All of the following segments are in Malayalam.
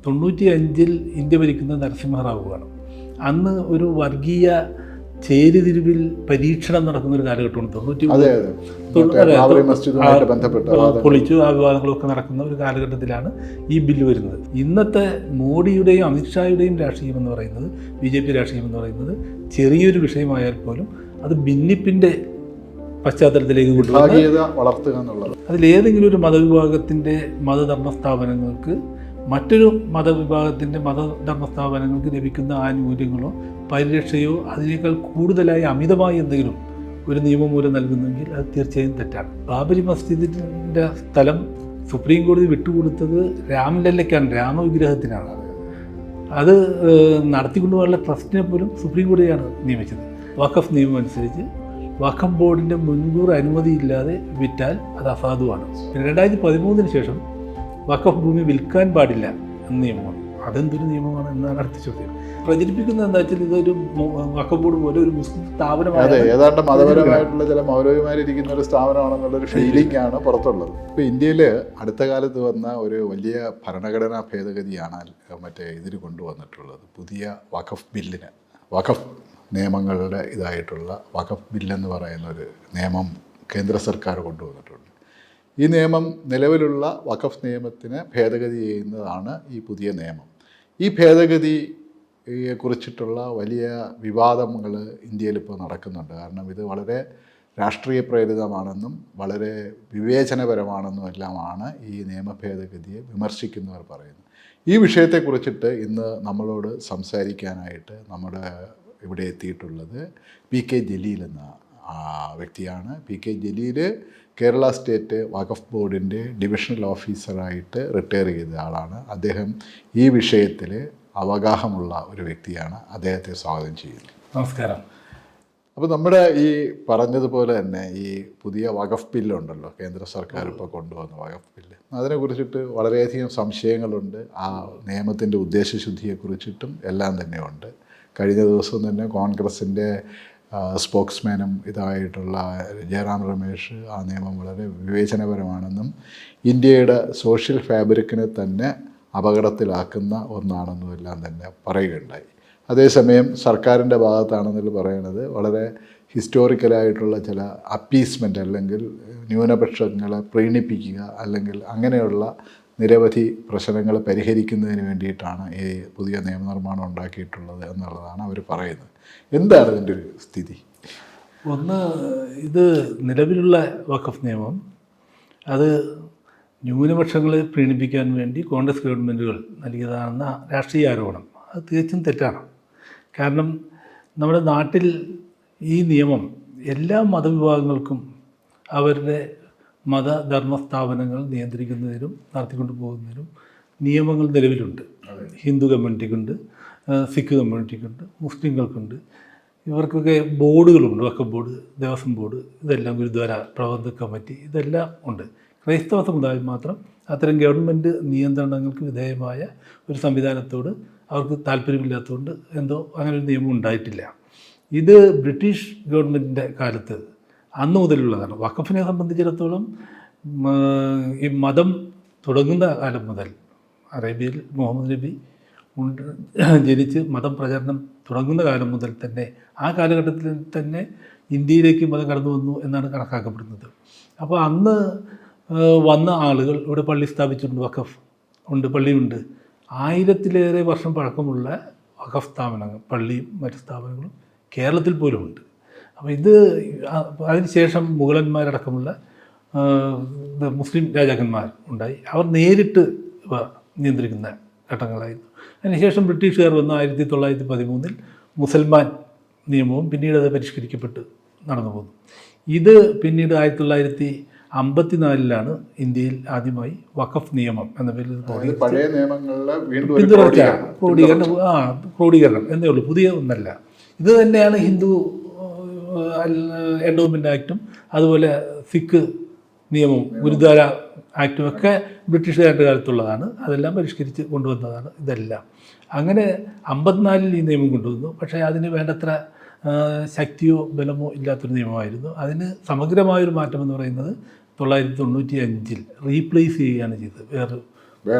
95 ഇന്ത്യ ഭരിക്കുന്ന നരസിംഹറാവുവാണ്. അന്ന് ഒരു വർഗീയ ചേരിതിരിവിൽ പരീക്ഷണം നടക്കുന്ന ഒരു കാലഘട്ടമാണ്. പൊളിച്ചു ആ വിവാദങ്ങളൊക്കെ നടക്കുന്ന ഒരു കാലഘട്ടത്തിലാണ് ഈ ബില്ല് വരുന്നത്. ഇന്നത്തെ മോഡിയുടെയും അമിത്ഷായുടെയും രാഷ്ട്രീയം എന്ന് പറയുന്നത്, BJP രാഷ്ട്രീയം എന്ന് പറയുന്നത് ചെറിയൊരു വിഷയമായാൽ പോലും അത് ഭിന്നിപ്പിൻ്റെ പശ്ചാത്തലത്തിലേക്ക് വളർത്തുക എന്നുള്ളത്. അതിലേതെങ്കിലും ഒരു മതവിഭാഗത്തിൻ്റെ മതധർമ്മ സ്ഥാപനങ്ങൾക്ക് മറ്റൊരു മതവിഭാഗത്തിൻ്റെ മതധർമ്മ സ്ഥാപനങ്ങൾക്ക് ലഭിക്കുന്ന ആനുകൂല്യങ്ങളോ പരിരക്ഷയോ അതിനേക്കാൾ കൂടുതലായി അമിതമായി എന്തെങ്കിലും ഒരു നിയമമൂലം നൽകുന്നെങ്കിൽ അത് തീർച്ചയായും തെറ്റാണ്. ബാബരി മസ്ജിദിൻ്റെ സ്ഥലം സുപ്രീം കോടതി വിട്ടുകൊടുത്തത് രാമലല്ലയ്ക്കാണ്, രാമവിഗ്രഹത്തിനാണ്. അത് നടത്തിക്കൊണ്ടുപോകാനുള്ള ട്രസ്റ്റിനെ പോലും സുപ്രീം കോടതിയാണ് നിയമിച്ചത്. വഖഫ് നിയമം അനുസരിച്ച് വഖഫ് ബോർഡിൻ്റെ മുൻകൂർ അനുമതിയില്ലാതെ വിറ്റാൽ അത് അസാധുവാണ്. 2013 ശേഷം വഖഫ് ഭൂമി വിൽക്കാൻ പാടില്ല എന്ന നിയമമാണ്. അതെന്തൊരു നിയമമാണ് എന്നാണ് അടുത്ത ചോദ്യം. പ്രചരിപ്പിക്കുന്നത് എന്താ വെച്ചാൽ ഇതൊരു വഖഫ് ബോർഡ് പോലെ ഒരു മുസ്ലിം സ്ഥാപനമാണ്, ഏതാണ്ട് മതപരമായിട്ടുള്ള ചില മൗലവിമാരിരിക്കുന്ന ഒരു സ്ഥാപനമാണെന്നുള്ളൊരു ഫീലിംഗ് ആണ് പുറത്തുള്ളത്. ഇപ്പോൾ ഇന്ത്യയിൽ അടുത്ത കാലത്ത് വന്ന ഒരു വലിയ ഭരണഘടനാ ഭേദഗതിയാണ് ഇതിന് കൊണ്ടുവന്നിട്ടുള്ളത്. പുതിയ വഖഫ് ബില്ലിന്, വഖഫ് നിയമങ്ങളുടെ ഇതായിട്ടുള്ള വഖഫ് ബില്ലെന്ന് പറയുന്ന ഒരു നിയമം കേന്ദ്ര സർക്കാർ കൊണ്ടുവന്നിട്ടുണ്ട്. ഈ നിയമം നിലവിലുള്ള വഖഫ് നിയമത്തിന് ഭേദഗതി ചെയ്യുന്നതാണ് ഈ പുതിയ നിയമം. ഈ ഭേദഗതിയെ കുറിച്ചിട്ടുള്ള വലിയ വിവാദങ്ങൾ ഇന്ത്യയിൽ ഇപ്പോൾ നടക്കുന്നുണ്ട്. കാരണം ഇത് വളരെ രാഷ്ട്രീയ പ്രേരിതമാണെന്നും വളരെ വിവേചനപരമാണെന്നും എല്ലാമാണ് ഈ നിയമ ഭേദഗതിയെ വിമർശിക്കുന്നവർ പറയുന്നത്. ഈ വിഷയത്തെക്കുറിച്ചിട്ട് ഇന്ന് നമ്മളോട് സംസാരിക്കാനായിട്ട് നമ്മുടെ ഇവിടെ എത്തിയിട്ടുള്ളത് PK ജലീൽ എന്ന വ്യക്തിയാണ്. PK ജലീൽ കേരള സ്റ്റേറ്റ് വഖഫ് ബോർഡിൻ്റെ ഡിവിഷണൽ ഓഫീസറായിട്ട് റിട്ടയർ ചെയ്ത ആളാണ്. അദ്ദേഹം ഈ വിഷയത്തിൽ അവഗാഹമുള്ള ഒരു വ്യക്തിയാണ്. അദ്ദേഹത്തെ സ്വാഗതം ചെയ്യുന്നു. നമസ്കാരം. അപ്പോൾ നമ്മുടെ ഈ പറഞ്ഞതുപോലെ തന്നെ ഈ പുതിയ വഖഫ് ബില്ലുണ്ടല്ലോ, കേന്ദ്ര സർക്കാർ ഇപ്പോൾ കൊണ്ടുവന്ന വഖഫ് ബില്ല്, അതിനെക്കുറിച്ചിട്ട് വളരെയധികം സംശയങ്ങളുണ്ട്. ആ നിയമത്തിൻ്റെ ഉദ്ദേശശുദ്ധിയെക്കുറിച്ചിട്ടും എല്ലാം തന്നെ ഉണ്ട്. കഴിഞ്ഞ ദിവസം തന്നെ കോൺഗ്രസിൻ്റെ സ്പോക്സ്മാനും ഇതായിട്ടുള്ള ജയറാം രമേശ് ആ നിയമം വളരെ വിവേചനപരമാണെന്നും ഇന്ത്യയുടെ സോഷ്യൽ ഫാബ്രിക്കിനെ തന്നെ അപകടത്തിലാക്കുന്ന ഒന്നാണെന്നും എല്ലാം തന്നെ പറയുകയുണ്ടായി. അതേസമയം സർക്കാരിൻ്റെ ഭാഗത്താണെന്നിൽ പറയുന്നത് വളരെ ഹിസ്റ്റോറിക്കലായിട്ടുള്ള ചില അപ്പീസ്മെൻ്റ് അല്ലെങ്കിൽ ന്യൂനപക്ഷങ്ങളെ പ്രീണിപ്പിക്കുക അല്ലെങ്കിൽ അങ്ങനെയുള്ള നിരവധി പ്രശ്നങ്ങൾ പരിഹരിക്കുന്നതിന് വേണ്ടിയിട്ടാണ് ഈ പുതിയ നിയമനിർമ്മാണം ഉണ്ടാക്കിയിട്ടുള്ളത് എന്നുള്ളതാണ് അവർ പറയുന്നത്. എന്താണ് ഇതിൻ്റെ ഒരു സ്ഥിതി? ഒന്ന്, ഇത് നിലവിലുള്ള വഖഫ് നിയമം അത് ന്യൂനപക്ഷങ്ങളെ പ്രീണിപ്പിക്കാൻ വേണ്ടി കോൺഗ്രസ് ഗവൺമെൻറ്റുകൾ നൽകിയതാണെന്ന രാഷ്ട്രീയ ആരോപണം അത് തികച്ചും തെറ്റാണ്. കാരണം നമ്മുടെ നാട്ടിൽ ഈ നിയമം എല്ലാ മതവിഭാഗങ്ങൾക്കും അവരുടെ മതധർമ്മ സ്ഥാപനങ്ങൾ നിയന്ത്രിക്കുന്നതിനും നടത്തിക്കൊണ്ടു പോകുന്നതിനും നിയമങ്ങൾ നിലവിലുണ്ട്. ഹിന്ദു കമ്മ്യൂണിറ്റിക്കുണ്ട്, സിഖ് കമ്മ്യൂണിറ്റിക്കുണ്ട്, മുസ്ലിങ്ങൾക്കുണ്ട്. ഇവർക്കൊക്കെ ബോർഡുകളുണ്ട്. വഖഫ് ബോർഡ്, ദേവസ്വം ബോർഡ്, ഇതെല്ലാം ഗുരുദ്വാര പ്രബന്ധക കമ്മിറ്റി, ഇതെല്ലാം ഉണ്ട്. ക്രൈസ്തവ സമുദായം മാത്രം അത്തരം ഗവൺമെൻറ് നിയന്ത്രണങ്ങൾക്ക് വിധേയമായ ഒരു സംവിധാനത്തോട് അവർക്ക് താല്പര്യമില്ലാത്തതുകൊണ്ട് എന്തോ അങ്ങനെ ഒരു നിയമം ഉണ്ടായിട്ടില്ല. ഇത് ബ്രിട്ടീഷ് ഗവൺമെൻറ്റിൻ്റെ കാലത്ത് അന്ന് മുതലുള്ളതാണ്. വഖഫിനെ സംബന്ധിച്ചിടത്തോളം ഈ മതം തുടങ്ങുന്ന കാലം മുതൽ, അറേബ്യയിൽ മുഹമ്മദ് നബി ജനിച്ച് മതം പ്രചരണം തുടങ്ങുന്ന കാലം മുതൽ തന്നെ ആ കാലഘട്ടത്തിൽ തന്നെ ഇന്ത്യയിലേക്ക് മതം കടന്നു വന്നു എന്നാണ് കണക്കാക്കപ്പെടുന്നത്. അപ്പോൾ അന്ന് വന്ന ആളുകൾ ഇവിടെ പള്ളി സ്ഥാപിച്ചിട്ടുണ്ട്, വഖഫ് ഉണ്ട്, പള്ളിയുണ്ട്. 1000-ലേറെ വർഷം പഴക്കമുള്ള വഖഫ് സ്ഥാപനങ്ങൾ, പള്ളിയും മറ്റ് സ്ഥാപനങ്ങളും കേരളത്തിൽ പോലും ഉണ്ട്. അപ്പോൾ ഇത് അതിനുശേഷം മുഗളന്മാരടക്കമുള്ള മുസ്ലിം രാജാക്കന്മാർ ഉണ്ടായി. അവർ നേരിട്ട് നിയന്ത്രിക്കുന്ന ഘട്ടങ്ങളായിരുന്നു. അതിനുശേഷം ബ്രിട്ടീഷുകാർ വന്ന 1913 മുസൽമാൻ നിയമവും പിന്നീട് അത് പരിഷ്കരിക്കപ്പെട്ട് നടന്നു പോകുന്നു. ഇത് പിന്നീട് 1954 ഇന്ത്യയിൽ ആദ്യമായി വഖഫ് നിയമം എന്ന പേരിൽ ക്രോഡീകരണം എന്നേ ഉള്ളൂ, പുതിയ ഒന്നല്ല. ഇത് തന്നെയാണ് ഹിന്ദു എൻഡോമെൻ്റ് ആക്റ്റും അതുപോലെ സിഖ് നിയമവും ഗുരുദ്വാര ആക്റ്റും ഒക്കെ ബ്രിട്ടീഷുകാരുടെ കാലത്തുള്ളതാണ്. അതെല്ലാം പരിഷ്കരിച്ച് കൊണ്ടുവന്നതാണ് ഇതെല്ലാം. അങ്ങനെ 54 ഈ നിയമം കൊണ്ടുവന്നു. പക്ഷേ അതിന് വേണ്ടത്ര ശക്തിയോ ബലമോ ഇല്ലാത്തൊരു നിയമമായിരുന്നു. അതിന് സമഗ്രമായൊരു മാറ്റമെന്ന് പറയുന്നത് 1995 റീപ്ലേസ് ചെയ്യുകയാണ് ചെയ്തത് വേറൊരു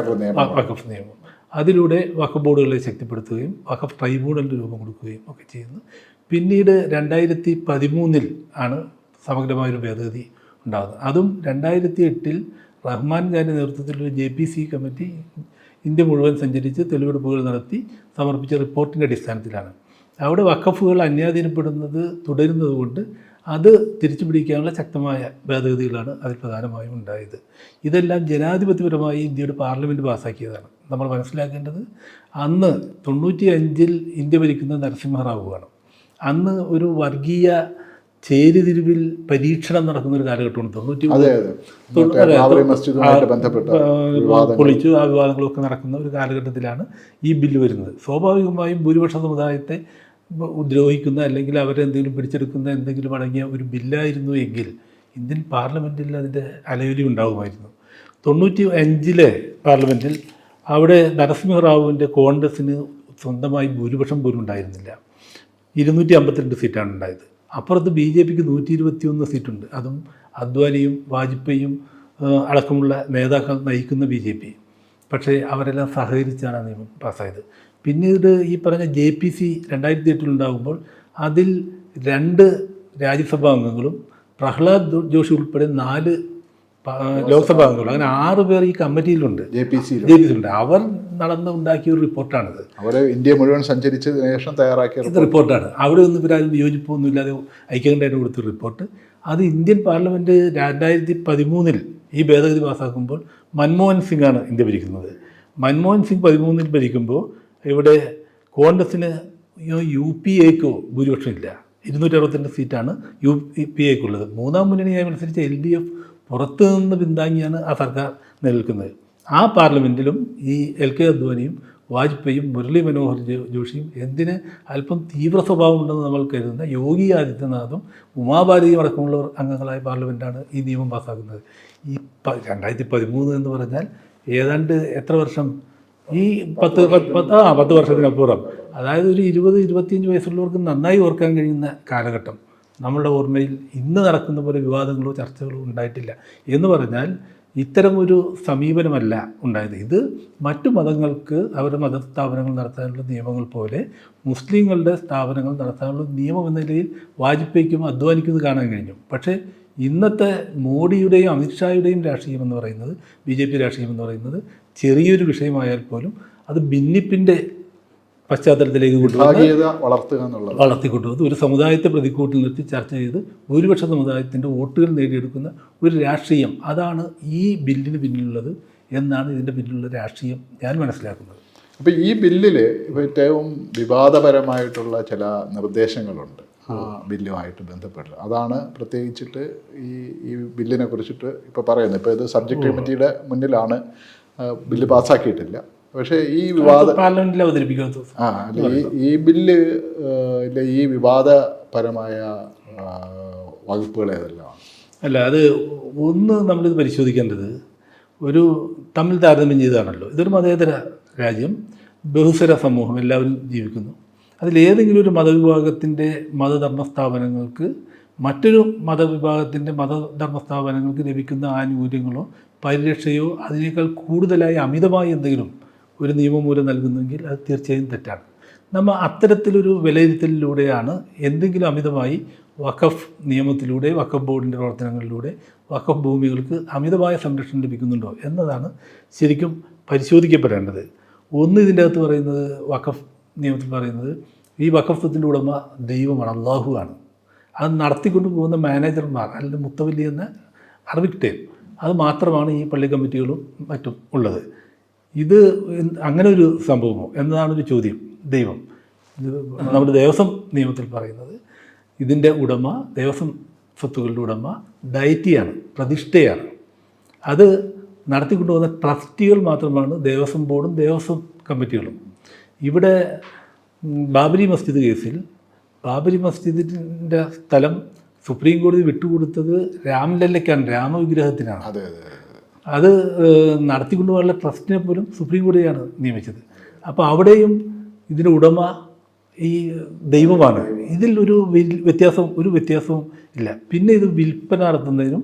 വഖഫ് നിയമം. അതിലൂടെ വഖഫ് ബോർഡുകളെ ശക്തിപ്പെടുത്തുകയും വഖഫ് ട്രൈബ്യൂണലിന് രൂപം കൊടുക്കുകയും ഒക്കെ ചെയ്യുന്നു. പിന്നീട് 2013 ആണ് സമഗ്രമായൊരു ഭേദഗതി ഉണ്ടാകുന്നത്. അതും 2008 റഹ്മാൻ ഖാൻ്റെ നേതൃത്വത്തിലൊരു JPC കമ്മിറ്റി ഇന്ത്യ മുഴുവൻ സഞ്ചരിച്ച് തെളിവെടുപ്പുകൾ നടത്തി സമർപ്പിച്ച റിപ്പോർട്ടിൻ്റെ അടിസ്ഥാനത്തിലാണ്. അവിടെ വഖഫുകൾ അന്യാധീനപ്പെടുന്നത് തുടരുന്നത് കൊണ്ട് അത് തിരിച്ചു പിടിക്കാനുള്ള ശക്തമായ ഭേദഗതികളാണ് അതിൽ പ്രധാനമായും ഉണ്ടായത്. ഇതെല്ലാം ജനാധിപത്യപരമായി ഇന്ത്യയുടെ പാർലമെൻറ്റ് പാസ്സാക്കിയതാണ്. നമ്മൾ മനസ്സിലാക്കേണ്ടത് അന്ന് 95 ഇന്ത്യ ഭരിക്കുന്ന നരസിംഹറാവുവാണ്. അന്ന് ഒരു വർഗീയ ചേരിതിരിവിൽ പരീക്ഷണം നടക്കുന്ന ഒരു കാലഘട്ടമാണ്. 93 പൊളിച്ചു ആ വിവാദങ്ങളൊക്കെ നടക്കുന്ന ഒരു കാലഘട്ടത്തിലാണ് ഈ ബില്ല് വരുന്നത്. സ്വാഭാവികമായും ഭൂരിപക്ഷ സമുദായത്തെ ദ്രോഹിക്കുന്ന അല്ലെങ്കിൽ അവരെന്തെങ്കിലും പിടിച്ചെടുക്കുന്ന എന്തെങ്കിലും അടങ്ങിയ ഒരു ബില്ലായിരുന്നു എങ്കിൽ ഇന്ത്യൻ പാർലമെൻറ്റിൽ അതിൻ്റെ അലയൊലി ഉണ്ടാകുമായിരുന്നു. 95 പാർലമെൻറ്റിൽ അവിടെ നരസിംഹറാവുവിൻ്റെ കോൺഗ്രസ്സിന് സ്വന്തമായി ഭൂരിപക്ഷം പോലും ഉണ്ടായിരുന്നില്ല. 252 സീറ്റാണ് ഉണ്ടായത്. അപ്പുറത്ത് BJPക്ക് 121 സീറ്റുണ്ട്. അതും അദ്വാനിയും വാജ്പേയിയും അടക്കമുള്ള നേതാക്കൾ നയിക്കുന്ന BJP. പക്ഷേ അവരെല്ലാം സഹകരിച്ചാണ് ആ നിയമം പാസ്സായത്. പിന്നീട് ഈ പറഞ്ഞ JPC 2008 ഉണ്ടാകുമ്പോൾ അതിൽ 2 രാജ്യസഭാ അംഗങ്ങളും പ്രഹ്ലാദ് ജോഷി ഉൾപ്പെടെ 4 ലോക്സഭാ അംഗങ്ങളും, അങ്ങനെ 6 പേർ ഈ കമ്മിറ്റിയിലുണ്ട്, JPC ഉണ്ട്. അവർ ഉണ്ടാക്കിയ ഒരു റിപ്പോർട്ടാണിത്. അവർ ഇന്ത്യ മുഴുവൻ സഞ്ചരിച്ചതിന് ശേഷം തയ്യാറാക്കിയ റിപ്പോർട്ടാണ്. അവിടെ ഒന്നും ഇവരാരും വിയോജിപ്പൊന്നും ഇല്ലാതെ ഐക്യകണ്ഠേന കൊടുത്തൊരു റിപ്പോർട്ട്. അത് ഇന്ത്യൻ പാർലമെൻറ്റ് 2013 ഈ ഭേദഗതി പാസ്സാക്കുമ്പോൾ മൻമോഹൻ സിംഗ് ആണ് ഇന്ത്യ ഭരിക്കുന്നത്. മൻമോഹൻ സിംഗ് 13 ഭരിക്കുമ്പോൾ ഇവിടെ കോൺഗ്രസ്സിന് UPAക്കോ ഭൂരിപക്ഷമില്ല. 262 സീറ്റാണ് UPAക്കുള്ളത്. മൂന്നാം മുന്നണിയായി മത്സരിച്ച LDF പുറത്തു നിന്ന് പിന്താങ്ങിയാണ് ആ സർക്കാർ നിലനിൽക്കുന്നത്. ആ പാർലമെൻറ്റിലും ഈ LK അദ്വാനിയും വാജ്പേയിയും മുരളി മനോഹർ ജോഷിയും എന്തിന് അല്പം തീവ്ര സ്വഭാവമുണ്ടെന്ന് നമ്മൾ കരുതുന്ന യോഗി ആദിത്യനാഥും ഉമാഭാരതിയും അടക്കമുള്ളവർ അംഗങ്ങളായ പാർലമെൻറ്റാണ് ഈ നിയമം പാസ്സാക്കുന്നത്. ഈ 2013 എന്ന് പറഞ്ഞാൽ ഏതാണ്ട് എത്ര വർഷം, ഈ 10 വർഷത്തിനപ്പുറം, അതായത് ഒരു 20-25 വയസ്സുള്ളവർക്ക് നന്നായി ഓർക്കാൻ കഴിയുന്ന കാലഘട്ടം നമ്മളുടെ ഓർമ്മയിൽ ഇന്ന് നടക്കുന്ന പോലെ വിവാദങ്ങളോ ചർച്ചകളോ ഉണ്ടായിട്ടില്ല. എന്ന് പറഞ്ഞാൽ ഇത്തരമൊരു സമീപനമല്ല ഉണ്ടായത്. ഇത് മറ്റു മതങ്ങൾക്ക് അവരുടെ മതസ്ഥാപനങ്ങൾ നടത്താനുള്ള നിയമങ്ങൾ പോലെ മുസ്ലിങ്ങളുടെ സ്ഥാപനങ്ങൾ നടത്താനുള്ള നിയമം എന്ന നിലയിൽ വാജ്പേയിക്കും അദ്വാനിക്കും ഇത് കാണാൻ കഴിഞ്ഞു. പക്ഷേ ഇന്നത്തെ മോഡിയുടെയും അമിത്ഷായുടെയും രാഷ്ട്രീയം എന്ന് പറയുന്നത്, BJP രാഷ്ട്രീയം എന്ന് പറയുന്നത് ചെറിയൊരു വിഷയമായാൽ പോലും അത് ഭിന്നിപ്പിൻ്റെ പശ്ചാത്തലത്തിലേക്ക് വളർത്തിക്കൊണ്ടുവന്ന് ഒരു സമുദായത്തെ പ്രതിക്കൂട്ടിൽ നിർത്തി ചർച്ച ചെയ്ത് ഭൂരിപക്ഷ സമുദായത്തിൻ്റെ വോട്ടുകൾ നേടിയെടുക്കുന്ന ഒരു രാഷ്ട്രീയം, അതാണ് ഈ ബില്ലിന് പിന്നിലുള്ളത് എന്നാണ് ഇതിൻ്റെ പിന്നിലുള്ള രാഷ്ട്രീയം ഞാൻ മനസ്സിലാക്കുന്നത്. അപ്പോൾ ഈ ബില്ലിൽ ഏറ്റവും വിവാദപരമായിട്ടുള്ള ചില നിർദ്ദേശങ്ങളുണ്ട് ആ ബില്ലുമായിട്ട് ബന്ധപ്പെട്ട്. അതാണ് പ്രത്യേകിച്ചിട്ട് ഈ ബില്ലിനെ കുറിച്ചിട്ട് ഇപ്പോൾ പറയുന്നത്. ഇപ്പോൾ ഇത് സബ്ജക്ട് കമ്മിറ്റിയുടെ മുന്നിലാണ്, ബില്ല് പാസ്സാക്കിയിട്ടില്ല. പക്ഷേ ഈ പാർലമെന്റിൽ അവതരിപ്പിക്കാൻ ഈ ബില്ല് ഈ വിവാദപരമായ വകുപ്പുകൾ ഏതെല്ലാം അല്ല, അത് ഒന്ന് നമ്മളിത് പരിശോധിക്കേണ്ടത് ഒരു തമ്മിൽ താരതമ്യം ചെയ്താണല്ലോ. ഇതൊരു മതേതര രാജ്യം, ബഹുസ്വര സമൂഹം, എല്ലാവരും ജീവിക്കുന്നു. അതിലേതെങ്കിലും ഒരു മതവിഭാഗത്തിൻ്റെ മതധർമ്മ സ്ഥാപനങ്ങൾക്ക് മറ്റൊരു മതവിഭാഗത്തിൻ്റെ മതധർമ്മ സ്ഥാപനങ്ങൾക്ക് ലഭിക്കുന്ന ആനുകൂല്യങ്ങളോ പരിരക്ഷയോ അതിനേക്കാൾ കൂടുതലായി അമിതമായി എന്തെങ്കിലും ഒരു നിയമമൂലം നൽകുന്നെങ്കിൽ അത് തീർച്ചയായും തെറ്റാണ്. നമ്മൾ അത്തരത്തിലൊരു വിലയിരുത്തലിലൂടെയാണ് എന്തെങ്കിലും അമിതമായി വഖഫ് നിയമത്തിലൂടെ, വഖഫ് ബോർഡിൻ്റെ പ്രവർത്തനങ്ങളിലൂടെ വഖഫ് ഭൂമികൾക്ക് അമിതമായ സംരക്ഷണം ലഭിക്കുന്നുണ്ടോ എന്നതാണ് ശരിക്കും പരിശോധിക്കപ്പെടേണ്ടത്. ഒന്ന്, ഇതിൻ്റെ അകത്ത് പറയുന്നത്, വഖഫ് നിയമത്തിൽ പറയുന്നത് ഈ വഖഫ് സ്വത്തിൻ്റെ ഉടമ ദൈവമാണ്, അള്ളാഹു ആണ്. അത് നടത്തിക്കൊണ്ട് പോകുന്ന മാനേജർമാർ അല്ലെങ്കിൽ മുത്തവല്ലി എന്ന അറബിക് ടേം, അത് മാത്രമാണ് ഈ പള്ളി കമ്മിറ്റികളും മറ്റും ഉള്ളത്. ഇത് അങ്ങനെ ഒരു സംഭവമോ എന്നതാണൊരു ചോദ്യം. ദൈവം, നമ്മുടെ ദേവസ്വം നിയമത്തിൽ പറയുന്നത് ഇതിൻ്റെ ഉടമ, ദേവസ്വം സ്വത്തുക്കളുടെ ഉടമ ഡയറ്റിയാണ്, പ്രതിഷ്ഠയാണ്. അത് നടത്തിക്കൊണ്ടുപോകുന്ന ട്രസ്റ്റികൾ മാത്രമാണ് ദേവസ്വം ബോർഡും ദേവസ്വം കമ്മിറ്റികളും. ഇവിടെ ബാബരി മസ്ജിദ് കേസിൽ ബാബരി മസ്ജിദിൻ്റെ സ്ഥലം സുപ്രീം കോടതി വിട്ടുകൊടുത്തത് രാംലല്ലയ്ക്കാണ്, രാമവിഗ്രഹത്തിനാണ്. അത് നടത്തിക്കൊണ്ടുപോകാനുള്ള ട്രസ്റ്റിനെ പോലും സുപ്രീം കോടതിയാണ് നിയമിച്ചത്. അപ്പോൾ അവിടെയും ഇതിൻ്റെ ഉടമ ഈ ദൈവമാണ്. ഇതിൽ ഒരു വ്യത്യാസവും ഇല്ല. പിന്നെ ഇത് വിൽപ്പന നടത്തുന്നതിനും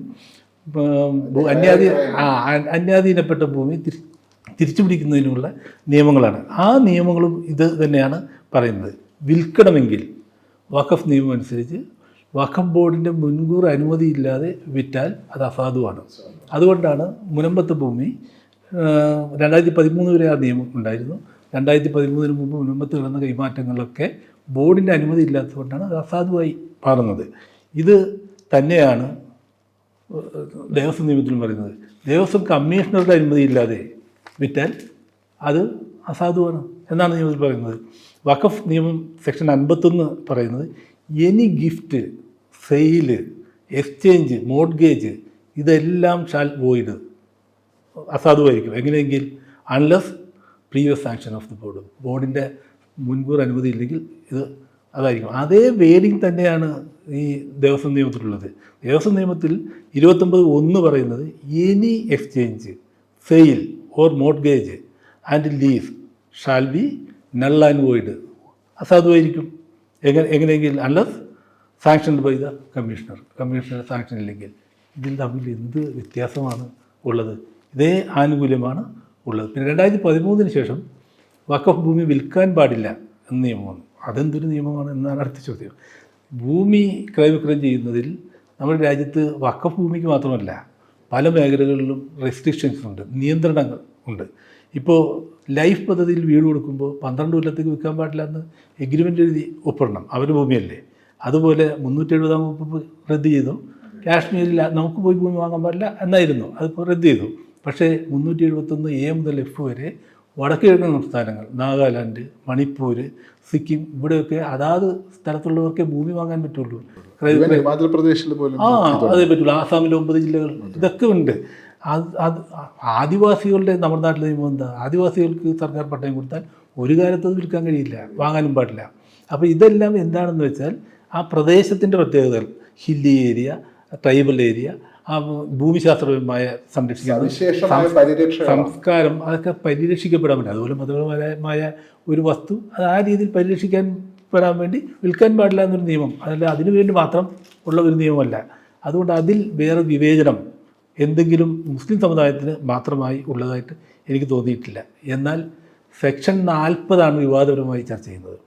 അന്യാധീനപ്പെട്ട ഭൂമി തിരിച്ചു പിടിക്കുന്നതിനുള്ള നിയമങ്ങളാണ്. ആ നിയമങ്ങളും ഇത് തന്നെയാണ് പറയുന്നത്. വിൽക്കണമെങ്കിൽ വഖഫ് നിയമം അനുസരിച്ച് വഖഫ് ബോർഡിൻ്റെ മുൻകൂർ അനുമതിയില്ലാതെ വിറ്റാൽ അത് അസാധുവാണ്. അതുകൊണ്ടാണ് മുനമ്പത്ത് ഭൂമി 2013 വരെ ആ നിയമം ഉണ്ടായിരുന്നു. 2013 മുമ്പ് മുനമ്പത്ത് കിടന്ന കൈമാറ്റങ്ങളൊക്കെ ബോർഡിൻ്റെ അനുമതി ഇല്ലാത്തതുകൊണ്ടാണ് അത് അസാധുവായി മാറുന്നത്. ഇത് തന്നെയാണ് ദേവസ്വം നിയമത്തിലും പറയുന്നത്. ദേവസ്വം കമ്മീഷണറുടെ അനുമതിയില്ലാതെ വിറ്റാൽ അത് അസാധുവാണ് എന്നാണ് നിയമത്തിൽ പറയുന്നത്. വഖഫ് നിയമം സെക്ഷൻ 51 പറയുന്നത് any gift, sale, exchange, mortgage ഇതെല്ലാം ഷാൽ വോയിഡ്, അസാധുവായിരിക്കും. എങ്ങനെയെങ്കിൽ unless previous sanction of the board, ബോർഡിൻ്റെ മുൻകൂർ അനുമതി ഇല്ലെങ്കിൽ ഇത് അതായിരിക്കും. അതേ വേരിങ് തന്നെയാണ് ഈ ദേവസ്വം നിയമത്തിലുള്ളത്. ദേവസ്വം നിയമത്തിൽ 29(1) പറയുന്നത് any exchange, sale or mortgage and lease shall be null and void, അസാധുവായിരിക്കും. എങ്ങനെയെങ്കിൽ unless sanctioned by the commissioner sanction ഇല്ലെങ്കിൽ. ഇതിൽ തമ്മിൽ എന്ത് വ്യത്യാസമാണ് ഉള്ളത്? ഇതേ ആനുകൂല്യമാണ് ഉള്ളത്. പിന്നെ 2013 ശേഷം വഖഫ് ഭൂമി വിൽക്കാൻ പാടില്ല എന്ന നിയമമാണ്. അതെന്തൊരു നിയമമാണ് എന്നാണ് അടുത്ത ചോദ്യം. ഭൂമി ക്രയവിക്രയം ചെയ്യുന്നതിൽ നമ്മുടെ രാജ്യത്ത് വഖഫ് ഭൂമിക്ക് മാത്രമല്ല പല മേഖലകളിലും റെസ്ട്രിക്ഷൻസ് ഉണ്ട്, നിയന്ത്രണങ്ങൾ ഉണ്ട്. ഇപ്പോൾ ലൈഫ് പദ്ധതിയിൽ വീട് കൊടുക്കുമ്പോൾ 12 കൊല്ലത്തേക്ക് വിൽക്കാൻ പാടില്ല എന്ന് എഗ്രിമെൻ്റ് എഴുതി ഒപ്പിടണം, അവരുടെ ഭൂമിയല്ലേ. അതുപോലെ 370-ാം വകുപ്പ് റദ്ദ് ചെയ്തു. കാശ്മീരിൽ നമുക്ക് പോയി ഭൂമി വാങ്ങാൻ പാടില്ല എന്നായിരുന്നു, അതിപ്പോൾ റദ്ദ് ചെയ്തു. പക്ഷേ 371A മുതൽ F വരെ വടക്ക് കിഴക്കൻ സംസ്ഥാനങ്ങൾ, നാഗാലാൻഡ്, മണിപ്പൂർ, സിക്കിം, ഇവിടെയൊക്കെ അതാത് സ്ഥലത്തുള്ളവർക്കേ ഭൂമി വാങ്ങാൻ പറ്റുള്ളൂ. ഹിമാചൽ പ്രദേശിൽ പോലും അതേ പറ്റുള്ളൂ. ആസാമിലെ 9 ജില്ലകൾ ഇതൊക്കെ ഉണ്ട്. അത് ആദിവാസികളുടെ നമ്മുടെ നാട്ടിലെ നിയമം എന്താ? ആദിവാസികൾക്ക് സർക്കാർ പട്ടയം കൊടുത്താൽ ഒരു കാലത്ത് അത് വിൽക്കാൻ കഴിയില്ല, വാങ്ങാനും പാടില്ല. അപ്പോൾ ഇതെല്ലാം എന്താണെന്ന് വെച്ചാൽ ആ പ്രദേശത്തിൻ്റെ പ്രത്യേകതകൾ, ഹില്ലി ഏരിയ, ട്രൈബൽ ഏരിയ, ആ ഭൂമിശാസ്ത്രപരമായ സംസ്കാരം അതൊക്കെ പരിരക്ഷിക്കപ്പെടാൻ പറ്റും. അതുപോലെ മതപരമായ ഒരു വസ്തു അത് ആ രീതിയിൽ പരിരക്ഷിക്കപ്പെടാൻ വേണ്ടി വിൽക്കാൻ പാടില്ല എന്നൊരു നിയമം, അതല്ല അതിനു വേണ്ടി മാത്രം ഉള്ള ഒരു നിയമമല്ല. അതുകൊണ്ട് അതിൽ വേറെ വിവേചനം എന്തെങ്കിലും മുസ്ലിം സമുദായത്തിന് മാത്രമായി ഉള്ളതായിട്ട് എനിക്ക് തോന്നിയിട്ടില്ല. എന്നാൽ സെക്ഷൻ 40 വിവാദപരമായി ചർച്ച ചെയ്യുന്നത്.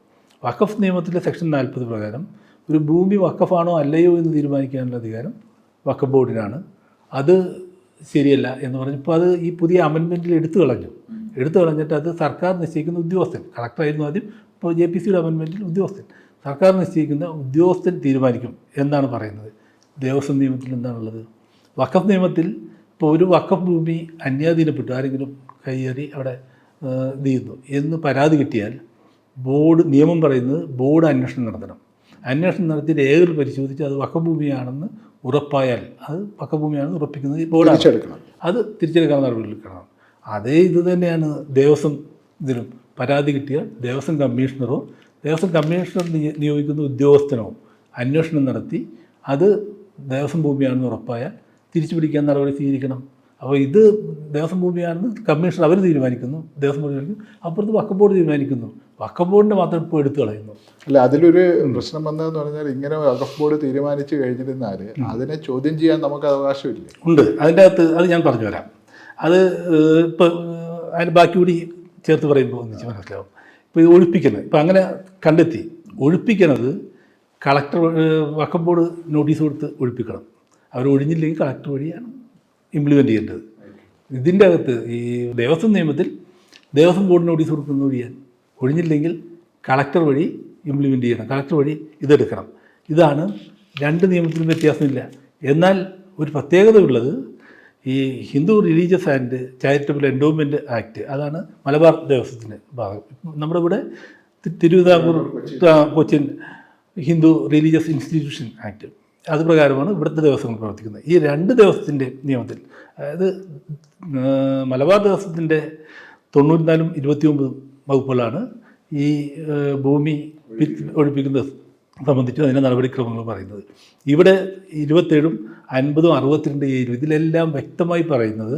വഖഫ് നിയമത്തിലെ സെക്ഷൻ 40 പ്രകാരം ഒരു ഭൂമി വഖഫാണോ അല്ലയോ എന്ന് തീരുമാനിക്കാനുള്ള അധികാരം വഖഫ് ബോർഡിനാണ്. അത് ശരിയല്ല എന്ന് പറഞ്ഞപ്പോൾ അത് ഈ പുതിയ അമെൻമെൻറ്റിൽ എടുത്തു കളഞ്ഞിട്ട് അത് സർക്കാർ നിശ്ചയിക്കുന്ന ഉദ്യോഗസ്ഥൻ, കളക്ടറായിരുന്നു ആദ്യം, ഇപ്പോൾ JPCയുടെ അമെൻമെൻറ്റിൽ ഉദ്യോഗസ്ഥൻ, സർക്കാർ നിശ്ചയിക്കുന്ന ഉദ്യോഗസ്ഥൻ തീരുമാനിക്കും എന്നാണ് പറയുന്നത്. ദേവസ്വം നിയമത്തിൽ എന്താണുള്ളത്? വഖഫ് നിയമത്തിൽ ഇപ്പോൾ ഒരു വഖഫ് ഭൂമി അന്യാധീനപ്പെട്ടു, ആരെങ്കിലും കയ്യേറി അവിടെ ഇത് ചെയ്യുന്നു എന്ന് പരാതി കിട്ടിയാൽ ബോർഡ് നിയമം പറയുന്നത് ബോർഡ് അന്വേഷണം നടത്തണം. അന്വേഷണം നടത്തി രേഖകൾ പരിശോധിച്ച് അത് വഖഫ് ഭൂമിയാണെന്ന് ഉറപ്പായാൽ, അത് വഖഫ് ഭൂമിയാണെന്ന് ഉറപ്പിക്കുന്നത് ബോർഡ് അത് തിരിച്ചെടുക്കാൻ നടപടിയെടുക്കണം. അതേ ഇത് തന്നെയാണ് ദേവസ്വം ഇതിലും. പരാതി കിട്ടിയാൽ ദേവസ്വം കമ്മീഷണർ നിയോഗിക്കുന്ന ഉദ്യോഗസ്ഥനോ അന്വേഷണം നടത്തി അത് ദേവസ്വം ഭൂമിയാണെന്ന് ഉറപ്പായാൽ തിരിച്ചു പിടിക്കാൻ നടപടി സ്വീകരിക്കണം. അപ്പോൾ ഇത് ദേവസ്വം ഭൂമിയാണെന്ന് കമ്മീഷണർ അവർ തീരുമാനിക്കുന്നു, ദേവസ്വം ബോർഡ് തീരുമാനിക്കുന്നു, അപ്പുറത്ത് വഖഫ് ബോർഡ് തീരുമാനിക്കുന്നു. വഖഫ് ബോർഡിൻ്റെ മാത്രം ഇപ്പോൾ എടുത്തു കളയുന്നു. അല്ല, അതിലൊരു പ്രശ്നം വന്നതെന്ന് പറഞ്ഞാൽ ഇങ്ങനെ വഖഫ് ബോർഡ് തീരുമാനിച്ചു കഴിഞ്ഞിരുന്നാൽ അതിനെ ചോദ്യം ചെയ്യാൻ നമുക്ക് അവകാശമില്ല. ഉണ്ട്, അതിൻ്റെ അകത്ത് അത് ഞാൻ പറഞ്ഞു വരാം. അത് ഇപ്പോൾ അതിന് ബാക്കി കൂടി ചേർത്ത് പറയുമ്പോൾ ഒന്നിച്ച് മനസ്സിലാവും. ഇപ്പോൾ ഒഴിപ്പിക്കുന്നത് ഇപ്പം അങ്ങനെ കണ്ടെത്തി ഒഴിപ്പിക്കുന്നത് കളക്ടർ വഖഫ് ബോർഡ് നോട്ടീസ് കൊടുത്ത് ഒഴിപ്പിക്കണം. അവർ ഒഴിഞ്ഞില്ലെങ്കിൽ കളക്ടർ വഴിയാണ് ഇംപ്ലിമെൻ്റ് ചെയ്യേണ്ടത്. ഇതിൻ്റെ അകത്ത് ഈ ദേവസ്വം നിയമത്തിൽ ദേവസ്വം ബോർഡ് നോട്ടീസ് കൊടുക്കുന്ന വഴിയാണ്, ഒഴിഞ്ഞില്ലെങ്കിൽ കളക്ടർ വഴി ഇംപ്ലിമെൻ്റ് ചെയ്യണം, കളക്ടർ വഴി ഇതെടുക്കണം. ഇതാണ് രണ്ട് നിയമത്തിലും വ്യത്യാസമില്ല. എന്നാൽ ഒരു പ്രത്യേകത ഉള്ളത് ഈ Hindu religious and charitable endowment act, അതാണ് മലബാർ ദേവസ്വത്തിൻ്റെ ഭാഗം. നമ്മുടെ ഇവിടെ Thiruvithamkoor Cochin Hindu religious institution act, അത് പ്രകാരമാണ് ഇവിടുത്തെ ദേവസ്വങ്ങൾ പ്രവർത്തിക്കുന്നത്. ഈ രണ്ട് ദേവസ്വത്തിൻ്റെ നിയമത്തിൽ, അതായത് മലബാർ ദേവസ്വത്തിൻ്റെ 94 29 വകുപ്പുകളാണ് ഈ ഭൂമി ഒഴിപ്പിക്കുന്നത് സംബന്ധിച്ച് അതിൻ്റെ നടപടിക്രമങ്ങൾ പറയുന്നത്. ഇവിടെ 27, 50, 62, 7 ഇതിലെല്ലാം വ്യക്തമായി പറയുന്നത്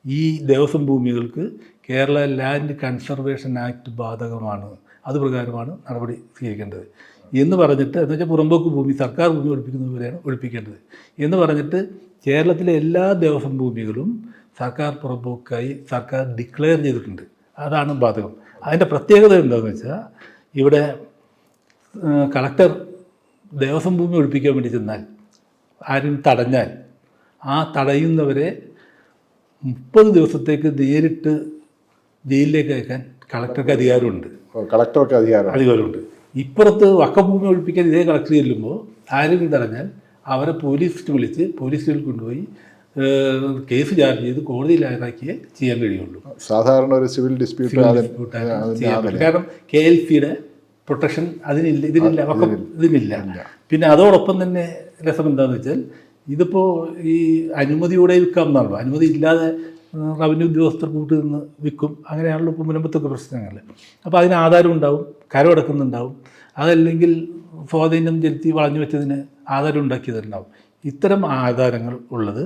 ഈ ദേവസ്വം ഭൂമികൾക്ക് കേരള ലാൻഡ് കൺസർവേഷൻ ആക്ട് ബാധകമാണ്, അതുപ്രകാരമാണ് നടപടി സ്വീകരിക്കേണ്ടത് എന്ന് പറഞ്ഞിട്ട്, എന്ന് വെച്ചാൽ പുറമ്പോക്ക് ഭൂമി സർക്കാർ ഭൂമി ഒഴിപ്പിക്കുന്നവരെയാണ് ഒഴിപ്പിക്കേണ്ടത് എന്ന് പറഞ്ഞിട്ട് കേരളത്തിലെ എല്ലാ ദേവസ്വം ഭൂമികളും സർക്കാർ പുറമ്പോക്കായി സർക്കാർ ഡിക്ലെയർ ചെയ്തിട്ടുണ്ട്. അതാണ് ബാധകം. അതിൻ്റെ പ്രത്യേകത എന്താണെന്ന് വെച്ചാൽ ഇവിടെ കളക്ടർ ദേവസ്വം ഭൂമി ഒഴിപ്പിക്കാൻ വേണ്ടി ചെന്നാൽ ആരും തടഞ്ഞാൽ ആ തടയുന്നവരെ 30 ദിവസത്തേക്ക് നേരിട്ട് ജയിലിലേക്ക് അയക്കാൻ കളക്ടർക്ക് അധികാരമുണ്ട്. കളക്ടർക്ക് അധികാരമുണ്ട്. ഇപ്പുറത്ത് വഖഫ് ഭൂമി ഒഴിപ്പിക്കാൻ ഇതേ കളക്ടർ ചെല്ലുമ്പോൾ ആരെങ്കിലും തടഞ്ഞാൽ അവരെ പോലീസിൽ വിളിച്ച് പോലീസിൽ കൊണ്ടുപോയി കേസ് ചാർജ് ചെയ്ത് കോടതിയിൽ ഹാജരാക്കിയേ ചെയ്യാൻ കഴിയുള്ളൂ. സാധാരണ ഒരു സിവിൽ ഡിസ്പ്യൂട്ട് ചെയ്യാൻ പറ്റില്ല. കാരണം KLCയുടെ പ്രൊട്ടക്ഷൻ അതിനില്ല, ഇതിനില്ല. പിന്നെ അതോടൊപ്പം തന്നെ രസം എന്താണെന്ന് വെച്ചാൽ ഇതിപ്പോൾ ഈ അനുമതിയോടെ വിൽക്കാം എന്നാണല്ലോ. അനുമതി ഇല്ലാതെ റവന്യൂ ഉദ്യോഗസ്ഥർ കൂട്ടി നിന്ന് വിൽക്കും. അങ്ങനെയാണല്ലോ ഇപ്പോൾ മുൻപത്തൊക്കെ പ്രശ്നങ്ങൾ. അപ്പോൾ അതിന് ആധാരം ഉണ്ടാവും, കരമടക്കുന്നുണ്ടാവും. അതല്ലെങ്കിൽ സ്വാധീനം ചെലുത്തി വളഞ്ഞു വെച്ചതിന് ആധാരം ഉണ്ടാക്കിയതുണ്ടാവും. ഇത്തരം ആധാരങ്ങൾ ഉള്ളത്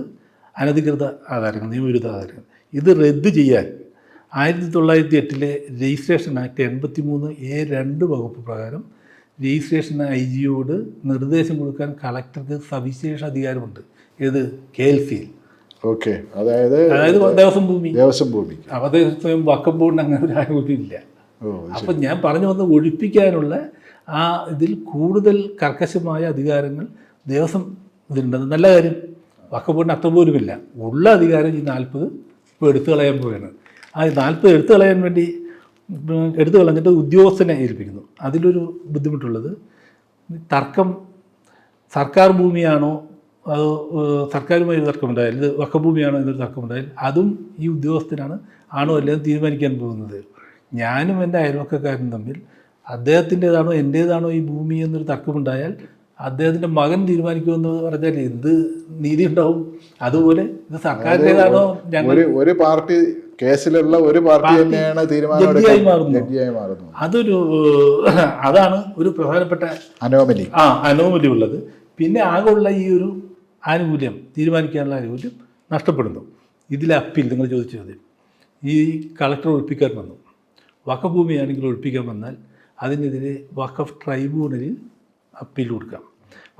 അനധികൃത ആധാരങ്ങൾ, നിയമവിരുദ്ധ ആധാരങ്ങൾ. ഇത് റദ്ദ് ചെയ്യാൻ 1908 രജിസ്ട്രേഷൻ ആക്ട് 83A(2) വകുപ്പ് പ്രകാരം രജിസ്ട്രേഷൻ IGയോട് നിർദ്ദേശം കൊടുക്കാൻ കളക്ടർക്ക് സവിശേഷ അധികാരമുണ്ട്. ഏത്? KLCയിൽ. ഓക്കെ. അതായത് ദേവസ്വം ഭൂമി. അതേസമയം വഖഫ് ബോർഡിന് അങ്ങനെ ഒരു ആനുകൂല്യമില്ല. അപ്പം ഞാൻ പറഞ്ഞു വന്ന് ഒഴിപ്പിക്കാനുള്ള ആ ഇതിൽ കൂടുതൽ കർക്കശമായ അധികാരങ്ങൾ ദേവസ്വം ഇതിലുണ്ടെന്ന്. നല്ല കാര്യം. വഖഫ് ബോർഡിന് അത്ര പോലുമില്ല. ഉള്ള അധികാരം ഈ 40 ഇപ്പോൾ എടുത്തു കളയാൻ പോവുകയാണ്. ആ 40 എടുത്തു കളയാൻ വേണ്ടി എടുത്തു കളഞ്ഞിട്ട് ഉദ്യോഗസ്ഥനെ ഏൽപ്പിക്കുന്നു. അതിലൊരു ബുദ്ധിമുട്ടുള്ളത്, തർക്കം സർക്കാർ ഭൂമിയാണോ അതോ സർക്കാരുമായി തർക്കമുണ്ടായാൽ, ഇത് വഖഫ് ഭൂമിയാണോ എന്നൊരു തർക്കമുണ്ടായാൽ അതും ഈ ഉദ്യോഗസ്ഥനാണ് ആണോ അല്ലെന്ന് തീരുമാനിക്കാൻ പോകുന്നത്. ഞാനും എൻ്റെ അയൽവക്കക്കാരനും തമ്മിൽ അദ്ദേഹത്തിൻ്റേതാണോ എൻ്റേതാണോ ഈ ഭൂമി എന്നൊരു തർക്കമുണ്ടായാൽ അദ്ദേഹത്തിൻ്റെ മകൻ തീരുമാനിക്കുമെന്ന് പറഞ്ഞാൽ എന്ത് നീതി ഉണ്ടാവും? അതുപോലെ ഇത് സർക്കാരിൻ്റേതാണോ, ഒരു പാർട്ടി കേസിലുള്ള ഒരു പാർട്ടി തന്നെയാണ് ജഡ്ജിയായി മാറുന്നു. അതാണ് ഒരു പ്രധാനപ്പെട്ട അനോമലി ഉള്ളത്. പിന്നെ ആകെയുള്ള ഈ ഒരു ആനുകൂല്യം, തീരുമാനിക്കാനുള്ള ആനുകൂല്യം നഷ്ടപ്പെടുന്നു. ഇതിലെ അപ്പീൽ നിങ്ങൾ ചോദിച്ച ചോദ്യം, ഈ കളക്ടർ ഒഴിപ്പിക്കാൻ വന്നു. വഖഫ് ഭൂമിയാണെങ്കിൽ ഒഴിപ്പിക്കാൻ വന്നാൽ അതിനെതിരെ വഖഫ് ട്രൈബ്യൂണലിൽ അപ്പീൽ കൊടുക്കാം.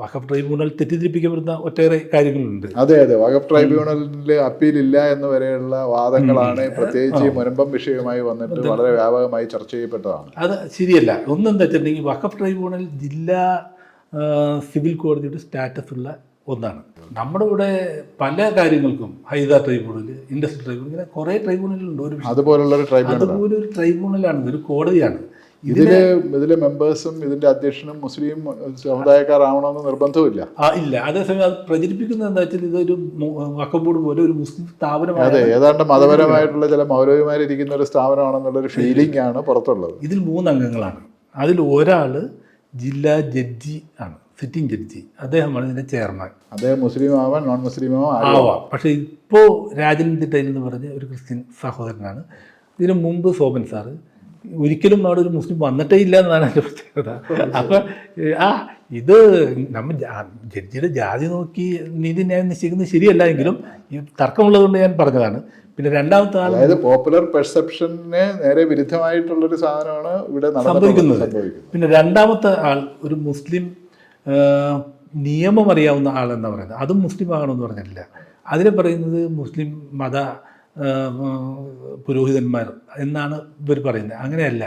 വഖഫ് ട്രൈബ്യൂണൽ തെറ്റിദ്ധരിപ്പിക്കപ്പെടുന്ന ഒട്ടേറെ കാര്യങ്ങളുണ്ട്. അതെ, വഖഫ് ട്രൈബ്യൂണലിൽ അപ്പീലില്ല എന്ന് വരെയുള്ള വാദങ്ങളാണ് പ്രത്യേകിച്ച് മുനമ്പം വിഷയവുമായി വന്നിട്ട് വളരെ വ്യാപകമായി ചർച്ച ചെയ്യപ്പെട്ടതാണ്. അത് ശരിയല്ല. ഒന്നെന്താ വെച്ചിട്ടുണ്ടെങ്കിൽ വഖഫ് ട്രൈബ്യൂണൽ ജില്ലാ സിവിൽ കോടതിയുടെ സ്റ്റാറ്റസ് ഉള്ള ഒന്നാണ്. നമ്മുടെ ഇവിടെ പല കാര്യങ്ങൾക്കും ഹൈദ ട്രൈബ്യൂണൽ, ഇൻഡസ്ട്രിയൽ ട്രൈബ്യൂണൽ, ഇങ്ങനെ കുറേ ട്രൈബ്യൂണലുണ്ട്. അതുപോലൊരു ട്രൈബ്യൂണലാണ്, ഇതൊരു കോടതിയാണ്. ഇതിലെ മെമ്പേഴ്സും ഇതിന്റെ അധ്യക്ഷനും മുസ്ലിം സമുദായക്കാരാവണമെന്ന് നിർബന്ധമില്ല. ഇല്ല. അതേസമയം അത് പ്രചരിപ്പിക്കുന്നത് എന്താ വെച്ചാൽ ഇതൊരു വഖഫ് ബോർഡ് പോലെ ഒരു മുസ്ലിം സ്ഥാപനമാണ്. അതെ, ഏതാണ്ട് മതപരമായിട്ടുള്ള ചില മൗലവിമാരിരിക്കുന്ന ഒരു സ്ഥാപനമാണെന്നുള്ളൊരു ഫീലിംഗ് ആണ് പുറത്തുള്ളത്. ഇതിൽ 3 അംഗങ്ങളാണ്. അതിൽ ഒരാൾ ജില്ലാ ജഡ്ജി ആണ്, സിറ്റിംഗ് ജഡ്ജി. അദ്ദേഹമാണ് ഇതിൻ്റെ ചെയർമാൻ. അദ്ദേഹം മുസ്ലിം ആവാം, നോൺ മുസ്ലിം ആവാം. പക്ഷേ ഇപ്പോൾ രാജൻ തിട്ടയിൽ എന്ന് പറഞ്ഞ ഒരു ക്രിസ്ത്യൻ സഹോദരനാണ്. ഇതിനു മുമ്പ് സോമൻ സാറ്. ഒരിക്കലും അവിടെ ഒരു മുസ്ലിം വന്നിട്ടേ ഇല്ല എന്നതാണ് എൻ്റെ പ്രത്യേകത. അപ്പം ഇത് നമ്മൾ ജഡ്ജിയുടെ ജാതി നോക്കി നീതിന്യായം നിശ്ചയിക്കുന്നത് ശരിയല്ല എങ്കിലും ഈ തർക്കമുള്ളതുകൊണ്ട് ഞാൻ പറഞ്ഞതാണ്. പിന്നെ രണ്ടാമത്തെ ആൾ, അതായത് പോപ്പുലർ പെർസെപ്ഷന് നേരെ വിരുദ്ധമായിട്ടുള്ളൊരു സാധനമാണ് ഇവിടെ സംഭവിക്കുന്നത്. പിന്നെ രണ്ടാമത്തെ ആൾ ഒരു മുസ്ലിം നിയമം അറിയാവുന്ന ആളെന്നാണ് പറയുന്നത്. അതും മുസ്ലിം ആകണമെന്ന് പറഞ്ഞിട്ടില്ല. അതിനെ പറയുന്നത് മുസ്ലിം മത പുരോഹിതന്മാർ എന്നാണ് ഇവർ പറയുന്നത്. അങ്ങനെയല്ല.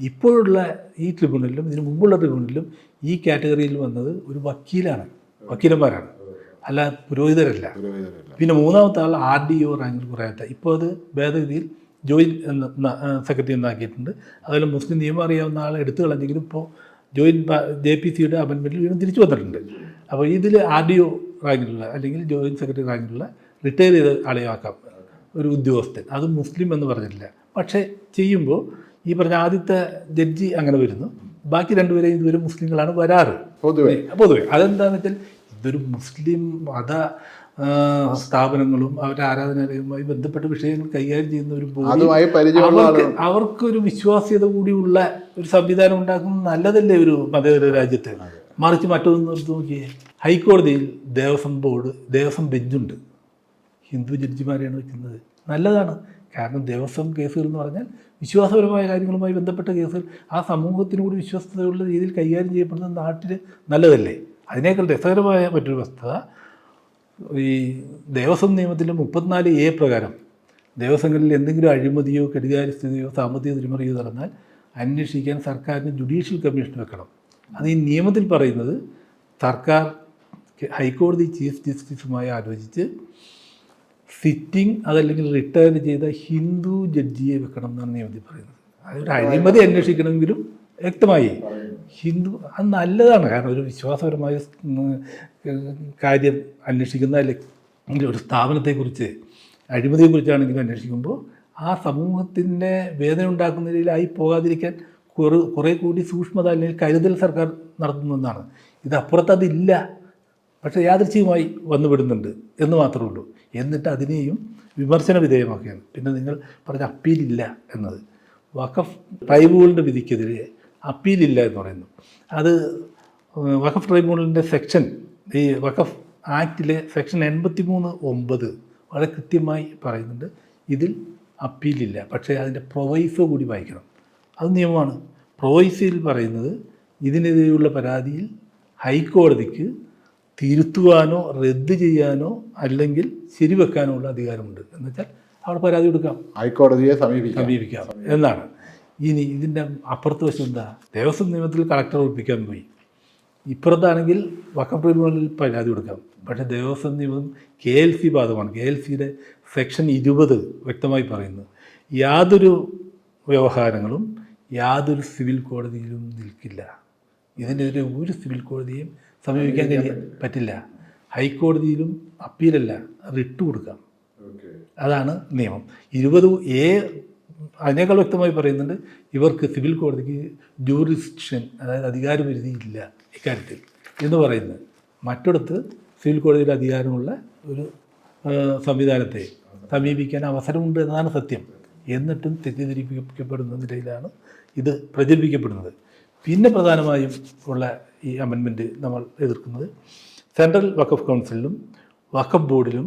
ഇപ്പോഴുള്ള ഈ ട്രിബ്യൂണലിലും ഇതിന് മുമ്പുള്ള ട്രിബ്യൂണലിലും ഈ കാറ്റഗറിയിൽ വന്നത് ഒരു വക്കീലന്മാരാണ്, അല്ല പുരോഹിതരല്ല. പിന്നെ മൂന്നാമത്തെ ആൾ RDO റാങ്കിൽ കുറയാത്ത. ഇപ്പോൾ അത് ഭേദഗതിയിൽ ജോയിൻറ്റ് സെക്രട്ടറി എന്നാക്കിയിട്ടുണ്ട്. അതുപോലെ മുസ്ലിം നിയമം അറിയാവുന്ന ആളെ എടുത്തു കളഞ്ഞെങ്കിലും ഇപ്പോൾ ജോയിൻറ്റ് JPCയുടെ അമെൻമെൻറ്റിൽ വീണ്ടും തിരിച്ചു വന്നിട്ടുണ്ട്. അപ്പോൾ ഇതിൽ RDO റാങ്കിലുള്ള അല്ലെങ്കിൽ ജോയിൻറ്റ് സെക്രട്ടറി റാങ്കിലുള്ള റിട്ടയർ ചെയ്ത ആളെയാക്കാം ഒരു ഉദ്യോഗസ്ഥൻ. അത് മുസ്ലിം എന്ന് പറഞ്ഞിട്ടില്ല. പക്ഷേ ചെയ്യുമ്പോൾ ഈ പറഞ്ഞ ആദ്യത്തെ ജഡ്ജി അങ്ങനെ വരുന്നു. ബാക്കി 2 പേരെയും ഇതുവരെ മുസ്ലിങ്ങളാണ് വരാറ് പൊതുവെ. അതെന്താണെന്ന് വെച്ചാൽ ഇതൊരു മുസ്ലിം മത സ്ഥാപനങ്ങളും അവരുടെ ആരാധനാലയവുമായി ബന്ധപ്പെട്ട വിഷയങ്ങൾ കൈകാര്യം ചെയ്യുന്ന ഒരു ബോഡി, അവർക്കൊരു വിശ്വാസ്യത കൂടിയുള്ള ഒരു സംവിധാനം ഉണ്ടാക്കുന്നത് നല്ലതല്ലേ ഒരു മതേതര രാജ്യത്ത്? മറിച്ച് മറ്റൊന്ന് നോക്കിയേ, ഹൈക്കോടതിയിൽ ദേവസ്വം ബെഞ്ചുണ്ട്. ഹിന്ദു ജഡ്ജിമാരെയാണ് വയ്ക്കുന്നത്. നല്ലതാണ്. കാരണം ദേവസ്വം കേസുകൾ എന്ന് പറഞ്ഞാൽ വിശ്വാസപരമായ കാര്യങ്ങളുമായി ബന്ധപ്പെട്ട കേസുകൾ ആ സമൂഹത്തിന് കൂടി വിശ്വസ്തതയുള്ള രീതിയിൽ കൈകാര്യം ചെയ്യപ്പെടുന്ന നാട്ടിൽ നല്ലതല്ലേ? അതിനേക്കാൾ രസകരമായ മറ്റൊരു വസ്തുത, ഈ ദേവസ്വം നിയമത്തിലെ 34A പ്രകാരം ദേവസ്വങ്ങളിൽ എന്തെങ്കിലും അഴിമതിയോ കെടുകാര്യസ്ഥിതിയോ സാമ്പത്തിക തിരിമറിയോ നടന്നാൽ അന്വേഷിക്കാൻ സർക്കാരിന് ജുഡീഷ്യൽ കമ്മീഷൻ വെക്കണം. അത് ഈ നിയമത്തിൽ പറയുന്നത് സർക്കാർ ഹൈക്കോടതി ചീഫ് ജസ്റ്റിസുമായി ആലോചിച്ച് സിറ്റിംഗ് അതല്ലെങ്കിൽ റിട്ടയർ ചെയ്ത ഹിന്ദു ജഡ്ജിയെ വെക്കണം എന്നാണ് നിയമത്തിൽ പറയുന്നത്. അതൊരു അഴിമതി അന്വേഷിക്കണമെങ്കിലും വ്യക്തമായി ഹിന്ദു അത് നല്ലതാണ്. കാരണം ഒരു വിശ്വാസപരമായ കാര്യം അന്വേഷിക്കുന്ന അല്ലെങ്കിൽ ഒരു സ്ഥാപനത്തെക്കുറിച്ച് അഴിമതിയെക്കുറിച്ചാണെങ്കിലും അന്വേഷിക്കുമ്പോൾ ആ സമൂഹത്തിൻ്റെ വേദന ഉണ്ടാക്കുന്ന രീതിയിലായി പോകാതിരിക്കാൻ കുറേ കൂടി സൂക്ഷ്മത അല്ലെങ്കിൽ കരുതൽ സർക്കാർ നടത്തുന്നതെന്നാണ്. ഇത് അതില്ല, പക്ഷേ യാദൃച്ഛികമായി വന്നുവിടുന്നുണ്ട് എന്ന് മാത്രമേ ഉള്ളൂ. എന്നിട്ട് അതിനെയും വിമർശന വിധേയമാക്കുകയാണ്. പിന്നെ നിങ്ങൾ പറഞ്ഞ അപ്പീലില്ല എന്നത്, വഖഫ് ട്രൈബ്യൂണലിൻ്റെ വിധിക്കെതിരെ അപ്പീലില്ല എന്ന് പറയുന്നു. അത് വഖഫ് ട്രൈബ്യൂണലിൻ്റെ സെക്ഷൻ, ഈ വഖഫ് ആക്റ്റിലെ സെക്ഷൻ 83(9) വളരെ കൃത്യമായി പറയുന്നുണ്ട് ഇതിൽ അപ്പീലില്ല. പക്ഷേ അതിൻ്റെ പ്രൊവൈസോ കൂടി വായിക്കണം. അത് നിയമമാണ്. പ്രൊവൈസിൽ പറയുന്നത് ഇതിനെതിരെയുള്ള പരാതിയിൽ ഹൈക്കോടതിക്ക് തിരുത്തുവാനോ റദ്ദ് ചെയ്യാനോ അല്ലെങ്കിൽ ശരിവെക്കാനോ ഉള്ള അധികാരമുണ്ട്. എന്നുവെച്ചാൽ അവിടെ പരാതി കൊടുക്കാം, ഹൈക്കോടതിയെ സമീപിക്കാം എന്നാണ്. ഇനി ഇതിൻ്റെ അപ്പുറത്ത് വശം എന്താ? ദേവസ്വം നിയമത്തിൽ കളക്ടർ ഒപ്പിക്കാൻ പോയി, ഇപ്പുറത്താണെങ്കിൽ വഖഫ് ട്രിബ്യൂണലിൽ പരാതി കൊടുക്കാം. പക്ഷേ ദേവസ്വം നിയമം KLC ബാധകമാണ്. KLCയുടെ സെക്ഷൻ 20 വ്യക്തമായി പറയുന്നു യാതൊരു വ്യവഹാരങ്ങളും യാതൊരു സിവിൽ കോടതിയിലും നിൽക്കില്ല. ഇതിനെതിരെ ഒരു സിവിൽ കോടതിയും സമീപിക്കാൻ പറ്റില്ല. ഹൈക്കോടതിയിലും അപ്പീലല്ല, റിട്ട് കൊടുക്കാം. അതാണ് നിയമം. 20A അതിനേക്കാൾ വ്യക്തമായി പറയുന്നുണ്ട് ഇവർക്ക് സിവിൽ കോടതിക്ക് ജൂറിസ്ഡിക്ഷൻ, അതായത് അധികാരപരിധി ഇല്ല ഇക്കാര്യത്തിൽ എന്ന് പറയുന്നത്. മറ്റിടത്ത് സിവിൽ കോടതിയുടെ അധികാരമുള്ള ഒരു സംവിധാനത്തെ സമീപിക്കാൻ അവസരമുണ്ട് എന്നതാണ് സത്യം. എന്നിട്ടും തെറ്റിദ്ധരിപ്പിക്കപ്പെടുന്ന നിലയിലാണ് ഇത് പ്രചരിപ്പിക്കപ്പെടുന്നത്. പിന്നെ പ്രധാനമായും ഉള്ള ഈ അമെൻമെൻറ്റ് നമ്മൾ എതിർക്കുന്നത് സെൻട്രൽ വഖഫ് കൗൺസിലിലും വഖഫ് ബോർഡിലും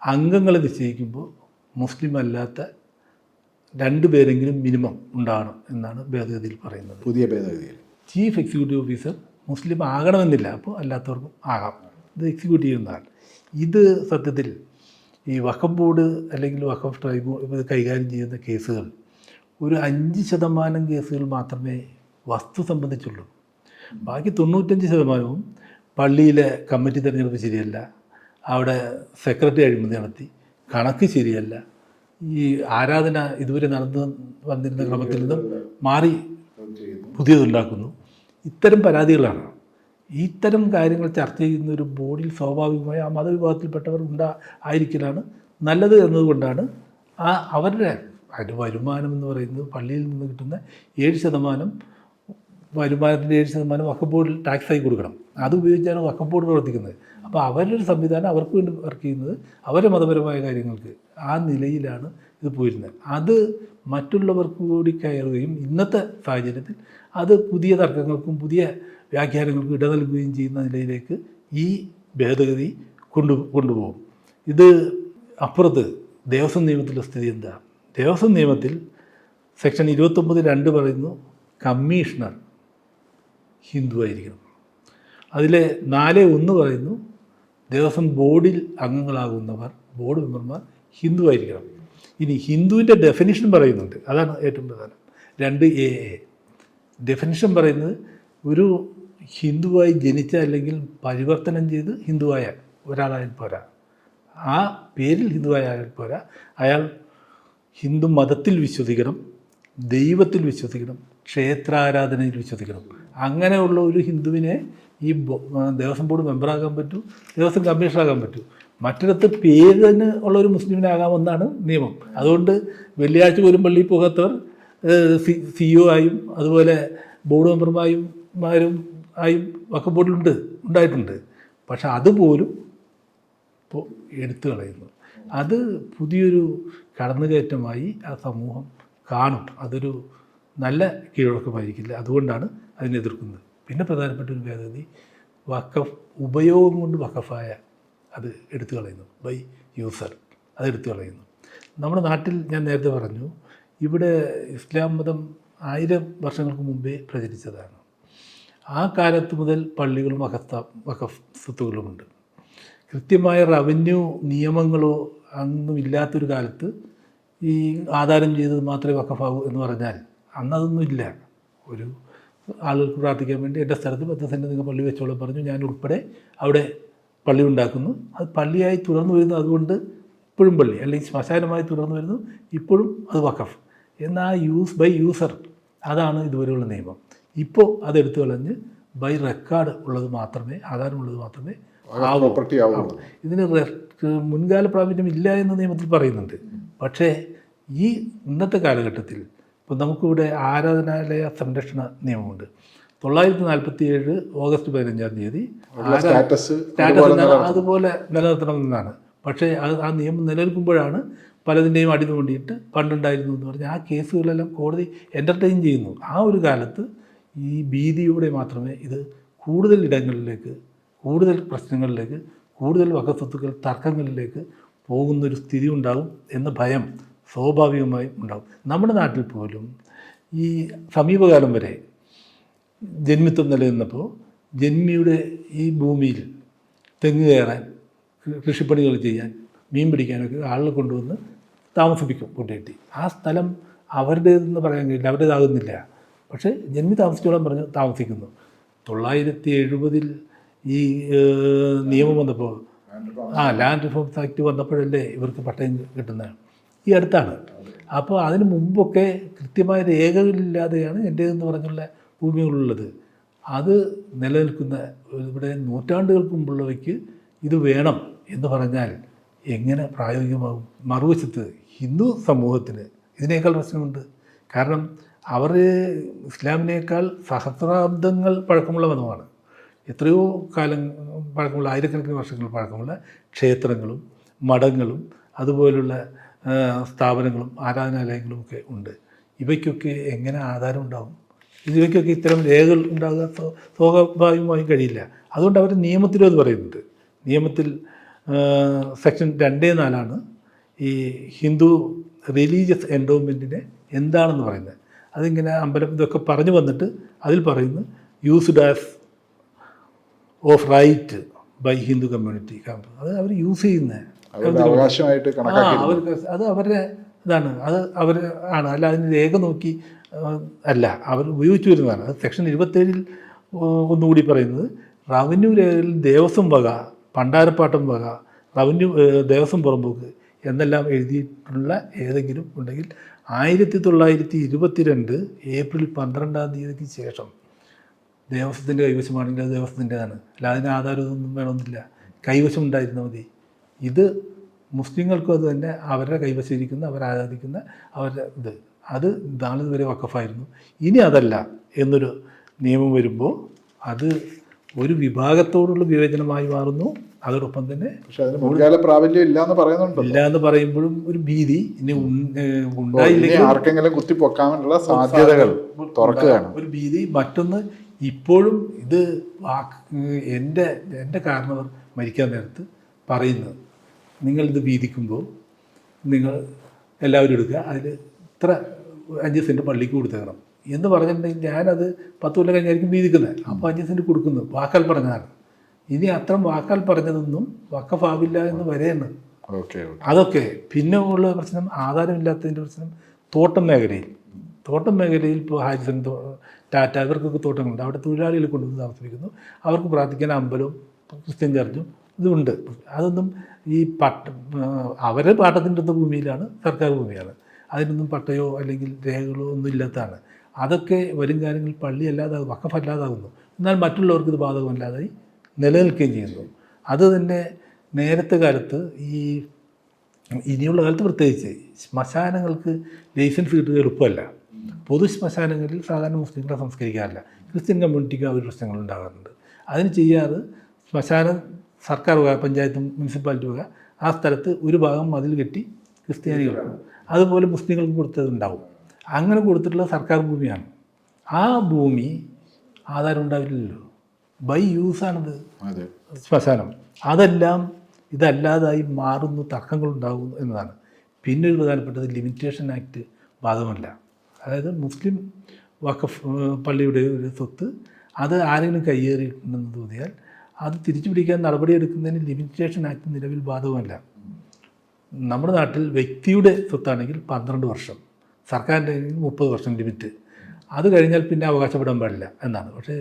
അംഗങ്ങളെ നിശ്ചയിക്കുമ്പോൾ മുസ്ലിം അല്ലാത്ത 2 പേരെങ്കിലും മിനിമം ഉണ്ടാകണം എന്നാണ് ഭേദഗതിയിൽ പറയുന്നത്. പുതിയ ഭേദഗതിയിൽ ചീഫ് എക്സിക്യൂട്ടീവ് ഓഫീസർ മുസ്ലിം ആകണമെന്നില്ല, അപ്പോൾ അല്ലാത്തവർക്കും ആകാം. ഇത് എക്സിക്യൂട്ടീവ് എന്നാണ്. ഇത് സത്യത്തിൽ ഈ വഖഫ് ബോർഡ് അല്ലെങ്കിൽ വഖഫ് ട്രൈബ്യൂണൽ കൈകാര്യം ചെയ്യുന്ന കേസുകൾ ഒരു 5% കേസുകൾ മാത്രമേ വസ്തു സംബന്ധിച്ചുള്ളൂ. ബാക്കി 95% പള്ളിയിലെ കമ്മിറ്റി തിരഞ്ഞെടുപ്പ് ശരിയല്ല, അവിടെ സെക്രട്ടറി അഴിമതി നടത്തി, കണക്ക് ശരിയല്ല, ഈ ആരാധന ഇതുവരെ നടന്നു വന്നിരുന്ന ക്രമത്തിൽ നിന്നും മാറി പുതിയതുണ്ടാക്കുന്നു. ഇത്തരം പരാതികളാണ്. ഇത്തരം കാര്യങ്ങൾ ചർച്ച ചെയ്യുന്ന ഒരു ബോർഡിൽ സ്വാഭാവികമായി ആ മതവിഭാഗത്തിൽപ്പെട്ടവർ ആയിരിക്കലാണ് നല്ലത് എന്നതുകൊണ്ടാണ് അവരുടെ വരുമാനം എന്ന് പറയുന്നത് പള്ളിയിൽ നിന്ന് കിട്ടുന്ന 7% വരുമാനത്തിൻ്റെ 7% വഖഫ് ബോർഡിൽ ടാക്സായി കൊടുക്കണം. അത് ഉപയോഗിച്ചാണ് വഖഫ് ബോർഡ് പ്രവർത്തിക്കുന്നത്. അപ്പോൾ അവരുടെ ഒരു സംവിധാനം അവർക്ക് വേണ്ടി വർക്ക് ചെയ്യുന്നത് അവരുടെ മതപരമായ കാര്യങ്ങൾക്ക് ആ നിലയിലാണ് ഇത് പോയിരുന്നത്. അത് മറ്റുള്ളവർക്ക് കൂടി കയറുകയും ഇന്നത്തെ സാഹചര്യത്തിൽ അത് പുതിയ തർക്കങ്ങൾക്കും പുതിയ വ്യാഖ്യാനങ്ങൾക്കും ഇട നൽകുകയും ചെയ്യുന്ന നിലയിലേക്ക് ഈ ഭേദഗതി കൊണ്ടുപോകും. ഇത് അപ്പുറത്ത് ദേവസ്വം നിയമത്തിലെ സ്ഥിതി എന്താ? ദേവസ്വം നിയമത്തിൽ സെക്ഷൻ 29(2) പറയുന്നു കമ്മീഷണർ ഹിന്ദു ആയിരിക്കണം. അതിലെ 4(1) പറയുന്നു ദേവസ്വം ബോർഡിൽ അംഗങ്ങളാകുന്നവർ, ബോർഡ് മെമ്പർമാർ ഹിന്ദു ആയിരിക്കണം. ഇനി ഹിന്ദുവിൻ്റെ ഡെഫിനിഷൻ പറയുന്നുണ്ട്, അതാണ് ഏറ്റവും പ്രധാനം. 2AA ഡെഫിനിഷൻ പറയുന്നത് ഒരു ഹിന്ദുവായി ജനിച്ച അല്ലെങ്കിൽ പരിവർത്തനം ചെയ്ത് ഹിന്ദുവായ ഒരാളായാൽ പോരാ, ആ പേരിൽ ഹിന്ദുവായാൽ പോരാ, അയാൾ ഹിന്ദു മതത്തിൽ വിശ്വസിക്കണം, ദൈവത്തിൽ വിശ്വസിക്കണം, ക്ഷേത്രാരാധനയിൽ വിശ്വസിക്കണം. അങ്ങനെയുള്ള ഒരു ഹിന്ദുവിനെ ഈ ദേവസ്വം ബോർഡ് മെമ്പറാകാൻ പറ്റൂ, ദേവസ്വം കമ്മീഷണറാകാൻ പറ്റൂ. മറ്റിടത്ത് പേരിന് ഉള്ളൊരു മുസ്ലിമിനാകാമെന്നാണ് നിയമം. അതുകൊണ്ട് വെള്ളിയാഴ്ച പോലും പള്ളിയിൽ പോകാത്തവർ CEO ആയും അതുപോലെ ബോർഡ് മെമ്പർമാരും ആയും വഖഫ് ബോർഡിലുണ്ട്, ഉണ്ടായിട്ടുണ്ട്. പക്ഷെ അതുപോലും ഇപ്പോൾ എടുത്തു കളയുന്നു. അത് പുതിയൊരു കടന്നുകയറ്റമായി ആ സമൂഹം കാണും. അതൊരു നല്ല കീഴ്വഴക്കമായിരിക്കില്ല. അതുകൊണ്ടാണ് അതിനെ എതിർക്കുന്നത്. പിന്നെ പ്രധാനപ്പെട്ട ഒരു ഭേദഗതി വഖഫ് ഉപയോഗം കൊണ്ട് വഖഫായ അത് എടുത്തു കളയുന്നു, ബൈ യൂസർ അത് എടുത്തു കളയുന്നു. നമ്മുടെ നാട്ടിൽ ഞാൻ നേരത്തെ പറഞ്ഞു, ഇവിടെ ഇസ്ലാം മതം 1000 വർഷങ്ങൾക്ക് മുമ്പേ പ്രചരിച്ചതാണ്. ആ കാലത്ത് മുതൽ പള്ളികളും വഖഫ് സ്വത്തുകളുമുണ്ട്. കൃത്യമായ റവന്യൂ നിയമങ്ങളോ ഒന്നും ഇല്ലാത്തൊരു കാലത്ത് ഈ ആധാരം ചെയ്തത് മാത്രമേ വഖഫാവൂ എന്ന് പറഞ്ഞാൽ അന്നതൊന്നും ഇല്ല. ഒരു ആളുകൾക്ക് പ്രാർത്ഥിക്കാൻ വേണ്ടി എൻ്റെ സ്ഥലത്ത് 10 സെൻറ്റ് നിങ്ങൾ പള്ളി വെച്ചോളം പറഞ്ഞു, ഞാൻ ഉൾപ്പെടെ അവിടെ പള്ളി ഉണ്ടാക്കുന്നു. അത് പള്ളിയായി തുടർന്നു വരുന്നു, അതുകൊണ്ട് ഇപ്പോഴും പള്ളി, അല്ലെങ്കിൽ ശ്മശാനമായി തുടർന്നു വരുന്നു, ഇപ്പോഴും അത് വഖഫ്. എന്നാൽ യൂസ് ബൈ യൂസർ അതാണ് ഇതുവരെയുള്ള നിയമം. ഇപ്പോൾ അതെടുത്തു കളഞ്ഞ് ബൈ റെക്കോർഡ് ഉള്ളത് മാത്രമേ, ആധാരമുള്ളത് മാത്രമേ ആവൂ. ഇതിന് മുൻകാല പ്രാബല്യം ഇല്ല എന്ന് നിയമത്തിൽ പറയുന്നുണ്ട്. പക്ഷേ ഈ ഇന്നത്തെ കാലഘട്ടത്തിൽ ഇപ്പോൾ നമുക്കിവിടെ ആരാധനാലയ സംരക്ഷണ നിയമമുണ്ട്. 947 ഓഗസ്റ്റ് 15-ാം തീയതി സ്റ്റാറ്റസ് അതുപോലെ നിലനിർത്തണമെന്നാണ്. പക്ഷേ ആ നിയമം നിലനിൽക്കുമ്പോഴാണ് പലതിൻ്റെയും അടി തോണ്ടിയിട്ട് പണ്ടുണ്ടായിരുന്നു എന്ന് പറഞ്ഞാൽ ആ കേസുകളെല്ലാം കോടതി എൻ്റർടൈൻ ചെയ്യുന്നു. ആ ഒരു കാലത്ത് ഈ ഭീതിയോടെ മാത്രമേ ഇത് കൂടുതൽ ഇടങ്ങളിലേക്ക്, കൂടുതൽ പ്രശ്നങ്ങളിലേക്ക്, കൂടുതൽ വകസ്വത്തുക്കൾ തർക്കങ്ങളിലേക്ക് പോകുന്നൊരു സ്ഥിതി ഉണ്ടാകും എന്ന ഭയം സ്വാഭാവികമായും ഉണ്ടാകും. നമ്മുടെ നാട്ടിൽ പോലും ഈ സമീപകാലം വരെ ജന്മിത്വം നിലനിന്നപ്പോൾ ജന്മിയുടെ ഈ ഭൂമിയിൽ തെങ്ങ് കയറാൻ, കൃഷിപ്പണികൾ ചെയ്യാൻ, മീൻ പിടിക്കാനൊക്കെ ആളുകൾ കൊണ്ടുവന്ന് താമസിപ്പിക്കും കൊണ്ടുകെട്ടി. ആ സ്ഥലം അവരുടേതെന്ന് പറയാൻ കഴിയില്ല, അവരുടേതാകുന്നില്ല. പക്ഷേ ജന്മി താമസിച്ചോളം പറഞ്ഞ് താമസിക്കുന്നു. 970 ഈ നിയമം വന്നപ്പോൾ, ലാൻഡ് റിഫോംസ് ആക്ട് വന്നപ്പോഴല്ലേ ഇവർക്ക് പട്ടയം കിട്ടുന്നത്, ഈ അടുത്താണ്. അപ്പോൾ അതിന് മുമ്പൊക്കെ കൃത്യമായ രേഖകളില്ലാതെയാണ് എൻ്റേതെന്ന് പറഞ്ഞുള്ള ഭൂമികളുള്ളത്. അത് നിലനിൽക്കുന്ന ഇവിടെ നൂറ്റാണ്ടുകൾക്ക് മുമ്പുള്ളവയ്ക്ക് ഇത് വേണം എന്ന് പറഞ്ഞാൽ എങ്ങനെ പ്രായോഗികമാകും? മറുവശത്ത് ഹിന്ദു സമൂഹത്തിന് ഇതിനേക്കാൾ പ്രശ്നമുണ്ട്. കാരണം അവർ ഇസ്ലാമിനേക്കാൾ സഹസ്രാബ്ദങ്ങൾ പഴക്കമുള്ള മതമാണ്. എത്രയോ കാലം പഴക്കമുള്ള, ആയിരക്കണക്കിന് വർഷങ്ങൾ പഴക്കമുള്ള ക്ഷേത്രങ്ങളും മഠങ്ങളും അതുപോലുള്ള സ്ഥാപനങ്ങളും ആരാധനാലയങ്ങളും ഒക്കെ ഉണ്ട്. ഇവയ്ക്കൊക്കെ എങ്ങനെ ആധാരം ഉണ്ടാകും? ഇവയ്ക്കൊക്കെ ഇത്തരം രേഖകൾ ഉണ്ടാകുക സ്വാഭാവികമായും കഴിയില്ല. അതുകൊണ്ട് അവർ നിയമത്തിലും അത് പറയുന്നുണ്ട്. നിയമത്തിൽ സെക്ഷൻ 2(4) ഈ ഹിന്ദു റിലീജിയസ് എൻഡോമെൻറ്റിനെ എന്താണെന്ന് പറയുന്നത്. അതിങ്ങനെ അമ്പലം ഇതൊക്കെ പറഞ്ഞു വന്നിട്ട് അതിൽ പറയുന്നു used as of right by Hindu community. അത് അവർ യൂസ് ചെയ്യുന്നത് അവകാശമായിട്ട് അവർക്ക്, അത് അവരുടെ ഇതാണ്, അത് അവർ ആണ്, അല്ല അതിന് രേഖ നോക്കി അല്ല, അവർ ഉപയോഗിച്ചു വരുന്നതാണ്. അത് സെക്ഷൻ 27 ഒന്നുകൂടി പറയുന്നത് റവന്യൂ രേഖകളിൽ ദേവസ്വം വക, പണ്ടാരപ്പാട്ടം വക, റവന്യൂ ദേവസ്വം പുറമ്പോക്ക് എന്നെല്ലാം എഴുതിയിട്ടുള്ള ഏതെങ്കിലും ഉണ്ടെങ്കിൽ 1922 ഏപ്രിൽ 12-ാം തീയതിക്ക് ശേഷം ദേവസ്വത്തിൻ്റെ കൈവശമാണെങ്കിൽ അത് ദേവസ്വത്തിൻ്റെതാണ്. അല്ല അതിന് ആധാരമൊന്നും വേണമെന്നില്ല, കൈവശം ഉണ്ടായിരുന്നാൽ മതി. ഇത് മുസ്ലിങ്ങൾക്കും അത് തന്നെ അവരുടെ കൈവശം ഇരിക്കുന്ന, അവരാരാധിക്കുന്ന അവരുടെ ഇത്, അത് നാളിതുവരെ വഖഫായിരുന്നു. ഇനി അതല്ല എന്നൊരു നിയമം വരുമ്പോൾ അത് ഒരു വിഭാഗത്തോടുള്ള വിവേചനമായി മാറുന്നു. അതോടൊപ്പം തന്നെ പക്ഷേ അതിന് മുൻകാല പ്രാബല്യം ഇല്ലാന്ന് പറയുന്നുണ്ട്. ഇല്ല എന്ന് പറയുമ്പോഴും ഒരു ഭീതി ഇനി ഉണ്ടായില്ലെങ്കിൽ ആർക്കെങ്കിലും കുത്തിപ്പൊക്കാനുള്ള സാധ്യതകൾ തുറക്കുകയാണ് ഒരു ഭീതി. മറ്റൊന്ന്, ഇപ്പോഴും ഇത് എൻ്റെ കാരണവർ മരിക്കാൻ നേരത്ത് പറയുന്നത്, നിങ്ങളിത് വീതിക്കുമ്പോൾ നിങ്ങൾ എല്ലാവരും എടുക്കുക, അതിൽ ഇത്ര 5 സെൻറ്റ് പള്ളിക്ക് കൊടുത്തേക്കണം എന്ന് പറഞ്ഞിട്ടുണ്ടെങ്കിൽ ഞാനത് 10 കൊല്ലം കഴിഞ്ഞായിരിക്കും വീതിക്കുന്നത്. അപ്പോൾ 5 സെൻറ്റ് കൊടുക്കുന്നു, വാക്കാൽ പറഞ്ഞതാണ്. ഇനി അത്തരം വാക്കാൽ പറഞ്ഞതൊന്നും വഖഫാവില്ല എന്ന് വരെയാണ്. അതൊക്കെ പിന്നെ ഉള്ള പ്രശ്നം, ആധാരമില്ലാത്തതിൻ്റെ പ്രശ്നം. തോട്ടം മേഖലയിൽ ഇപ്പോൾ ഹാജിസൺ, ടാറ്റ, ഇവർക്കൊക്കെ തോട്ടങ്ങളുണ്ട്. അവിടെ തൊഴിലാളികളെ കൊണ്ടുവന്ന് താമസിപ്പിക്കുന്നു. അവർക്ക് പ്രാർത്ഥിക്കാൻ അമ്പലവും ക്രിസ്ത്യൻ ചർച്ചും ഇതുണ്ട്. അതൊന്നും ഈ അവരെ പാട്ടത്തിൻ്റെ ഭൂമിയിലാണ്, സർക്കാർ ഭൂമിയാണ്. അതിനൊന്നും പട്ടയോ അല്ലെങ്കിൽ രേഖകളോ ഒന്നും ഇല്ലാത്തതാണ്. അതൊക്കെ വരും കാലങ്ങളിൽ പള്ളി അല്ലാതാകും, വഖഫ് അല്ലാതാകുന്നു. എന്നാൽ മറ്റുള്ളവർക്ക് ഇത് ബാധകമല്ലാതായി നിലനിൽക്കുകയും ചെയ്യുന്നു. അത് തന്നെ നേരത്തെ കാലത്ത് ഇനിയുള്ള കാലത്ത് പ്രത്യേകിച്ച് ശ്മശാനങ്ങൾക്ക് ലൈസൻസ് കിട്ടുക എളുപ്പമല്ല. പൊതു ശ്മശാനങ്ങളിൽ സാധാരണ മുസ്ലിങ്ങളെ സംസ്കരിക്കാറില്ല. ക്രിസ്ത്യൻ കമ്മ്യൂണിറ്റിക്ക് ആ ഒരു പ്രശ്നങ്ങൾ ഉണ്ടാകാറുണ്ട്. അതിന് ചെയ്യാറ് ശ്മശാനം സർക്കാർ വക, പഞ്ചായത്തും മുനിസിപ്പാലിറ്റി വക ആ സ്ഥലത്ത് ഒരു ഭാഗം മതിൽ കെട്ടി ക്രിസ്ത്യാനികൾക്കും അതുപോലെ മുസ്ലിങ്ങൾക്കും കൊടുത്തതുണ്ടാവും. അങ്ങനെ കൊടുത്തിട്ടുള്ള സർക്കാർ ഭൂമിയാണ്. ആ ഭൂമി ആധാരം ഉണ്ടാവില്ലല്ലോ, ബൈ യൂസാണിത് ശ്മശാനം. അതെല്ലാം ഇതല്ലാതായി മാറുന്നു, തർക്കങ്ങളുണ്ടാകുന്നു എന്നതാണ്. പിന്നെ ഒരു പ്രധാനപ്പെട്ടത് ലിമിറ്റേഷൻ ആക്ട് ബാധകമല്ല. അതായത് മുസ്ലിം വഖഫ് പള്ളിയുടെ ഒരു സ്വത്ത് അത് ആരെങ്കിലും കയ്യേറിയിട്ടുണ്ടെന്ന് തോന്നിയാൽ അത് തിരിച്ചു പിടിക്കാൻ നടപടിയെടുക്കുന്നതിന് ലിമിറ്റേഷൻ ആക്ട് നിലവിൽ ബാധകമല്ല. നമ്മുടെ നാട്ടിൽ വ്യക്തിയുടെ സ്വത്താണെങ്കിൽ 12 വർഷം, സർക്കാരിൻ്റെ 30 വർഷം ലിമിറ്റ്. അത് കഴിഞ്ഞാൽ പിന്നെ അവകാശപ്പെടാൻ പാടില്ല എന്നാണ്. പക്ഷേ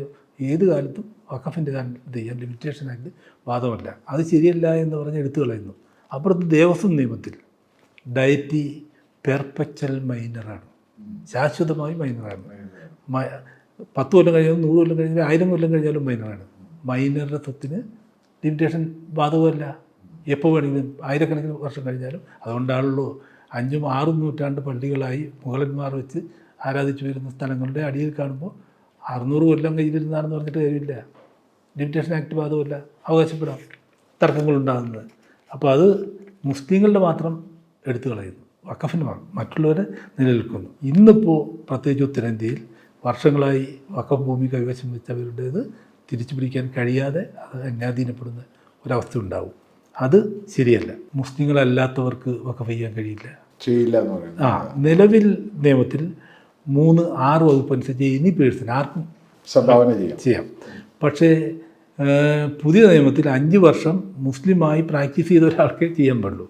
ഏത് കാലത്തും വഖഫിൻ്റെ കാര്യത്തിൽ ചെയ്യാൻ ലിമിറ്റേഷൻ ആയിട്ട് വാദമല്ല. അത് ശരിയല്ല എന്ന് പറഞ്ഞ് എടുത്തു കളയുന്നു. അപ്പുറത്ത് ദേവസ്വം നിയമത്തിൽ ഡയറ്റി പെർപ്പച്വൽ മൈനറാണ്, ശാശ്വതമായി മൈനറാണ്. 10 കൊല്ലം കഴിഞ്ഞാലും 100 കൊല്ലം കഴിഞ്ഞാലും 1000 കൊല്ലം കഴിഞ്ഞാലും മൈനറാണ്. മൈനറുടെ സ്വത്തിന് ലിമിറ്റേഷൻ ബാധകമല്ല. എപ്പോൾ വേണമെങ്കിലും ആയിരക്കണക്കിന് വർഷം കഴിഞ്ഞാലും. അതുകൊണ്ടാണല്ലോ 5ഉം 6ഉം നൂറ്റാണ്ട് പള്ളികളായി മുഗളന്മാർ വെച്ച് ആരാധിച്ചു വരുന്ന സ്ഥലങ്ങളുടെ അടിയിൽ കാണുമ്പോൾ 600 കൊല്ലം കയ്യിലിരുന്നാണെന്ന് പറഞ്ഞിട്ട് കാര്യമില്ല. ലിമിറ്റേഷൻ ആക്ട് ബാധകമല്ല, അവകാശപ്പെടാം. തർക്കങ്ങളുണ്ടാകുന്നത്. അപ്പോൾ അത് മുസ്ലിങ്ങളുടെ മാത്രം എടുത്തു കളയുന്നു, വഖഫിന് മറ്റുള്ളവരെ നിലനിൽക്കുന്നു. ഇന്നിപ്പോൾ പ്രത്യേകിച്ച് ഉത്തരേന്ത്യയിൽ വർഷങ്ങളായി വഖഫ് ഭൂമി കൈവശം വെച്ചവരുടേത് തിരിച്ചു പിടിക്കാൻ കഴിയാതെ അത് അന്യാധീനപ്പെടുന്ന ഒരവസ്ഥ ഉണ്ടാവും. അത് ശരിയല്ല. മുസ്ലിങ്ങളല്ലാത്തവർക്ക് വഖഫ് ചെയ്യാൻ ചെയ്യില്ല എന്ന് പറയുന്നത്. നിലവിൽ നിയമത്തിൽ 3-6 വകുപ്പ് അനുസരിച്ച് എനി പേഴ്സൺ ആർക്കും സംഭാവന ചെയ്യാം. പക്ഷേ പുതിയ നിയമത്തിൽ 5 വർഷം മുസ്ലിമായി പ്രാക്ടീസ് ചെയ്ത ഒരാൾക്കേ ചെയ്യാൻ പാടുള്ളൂ.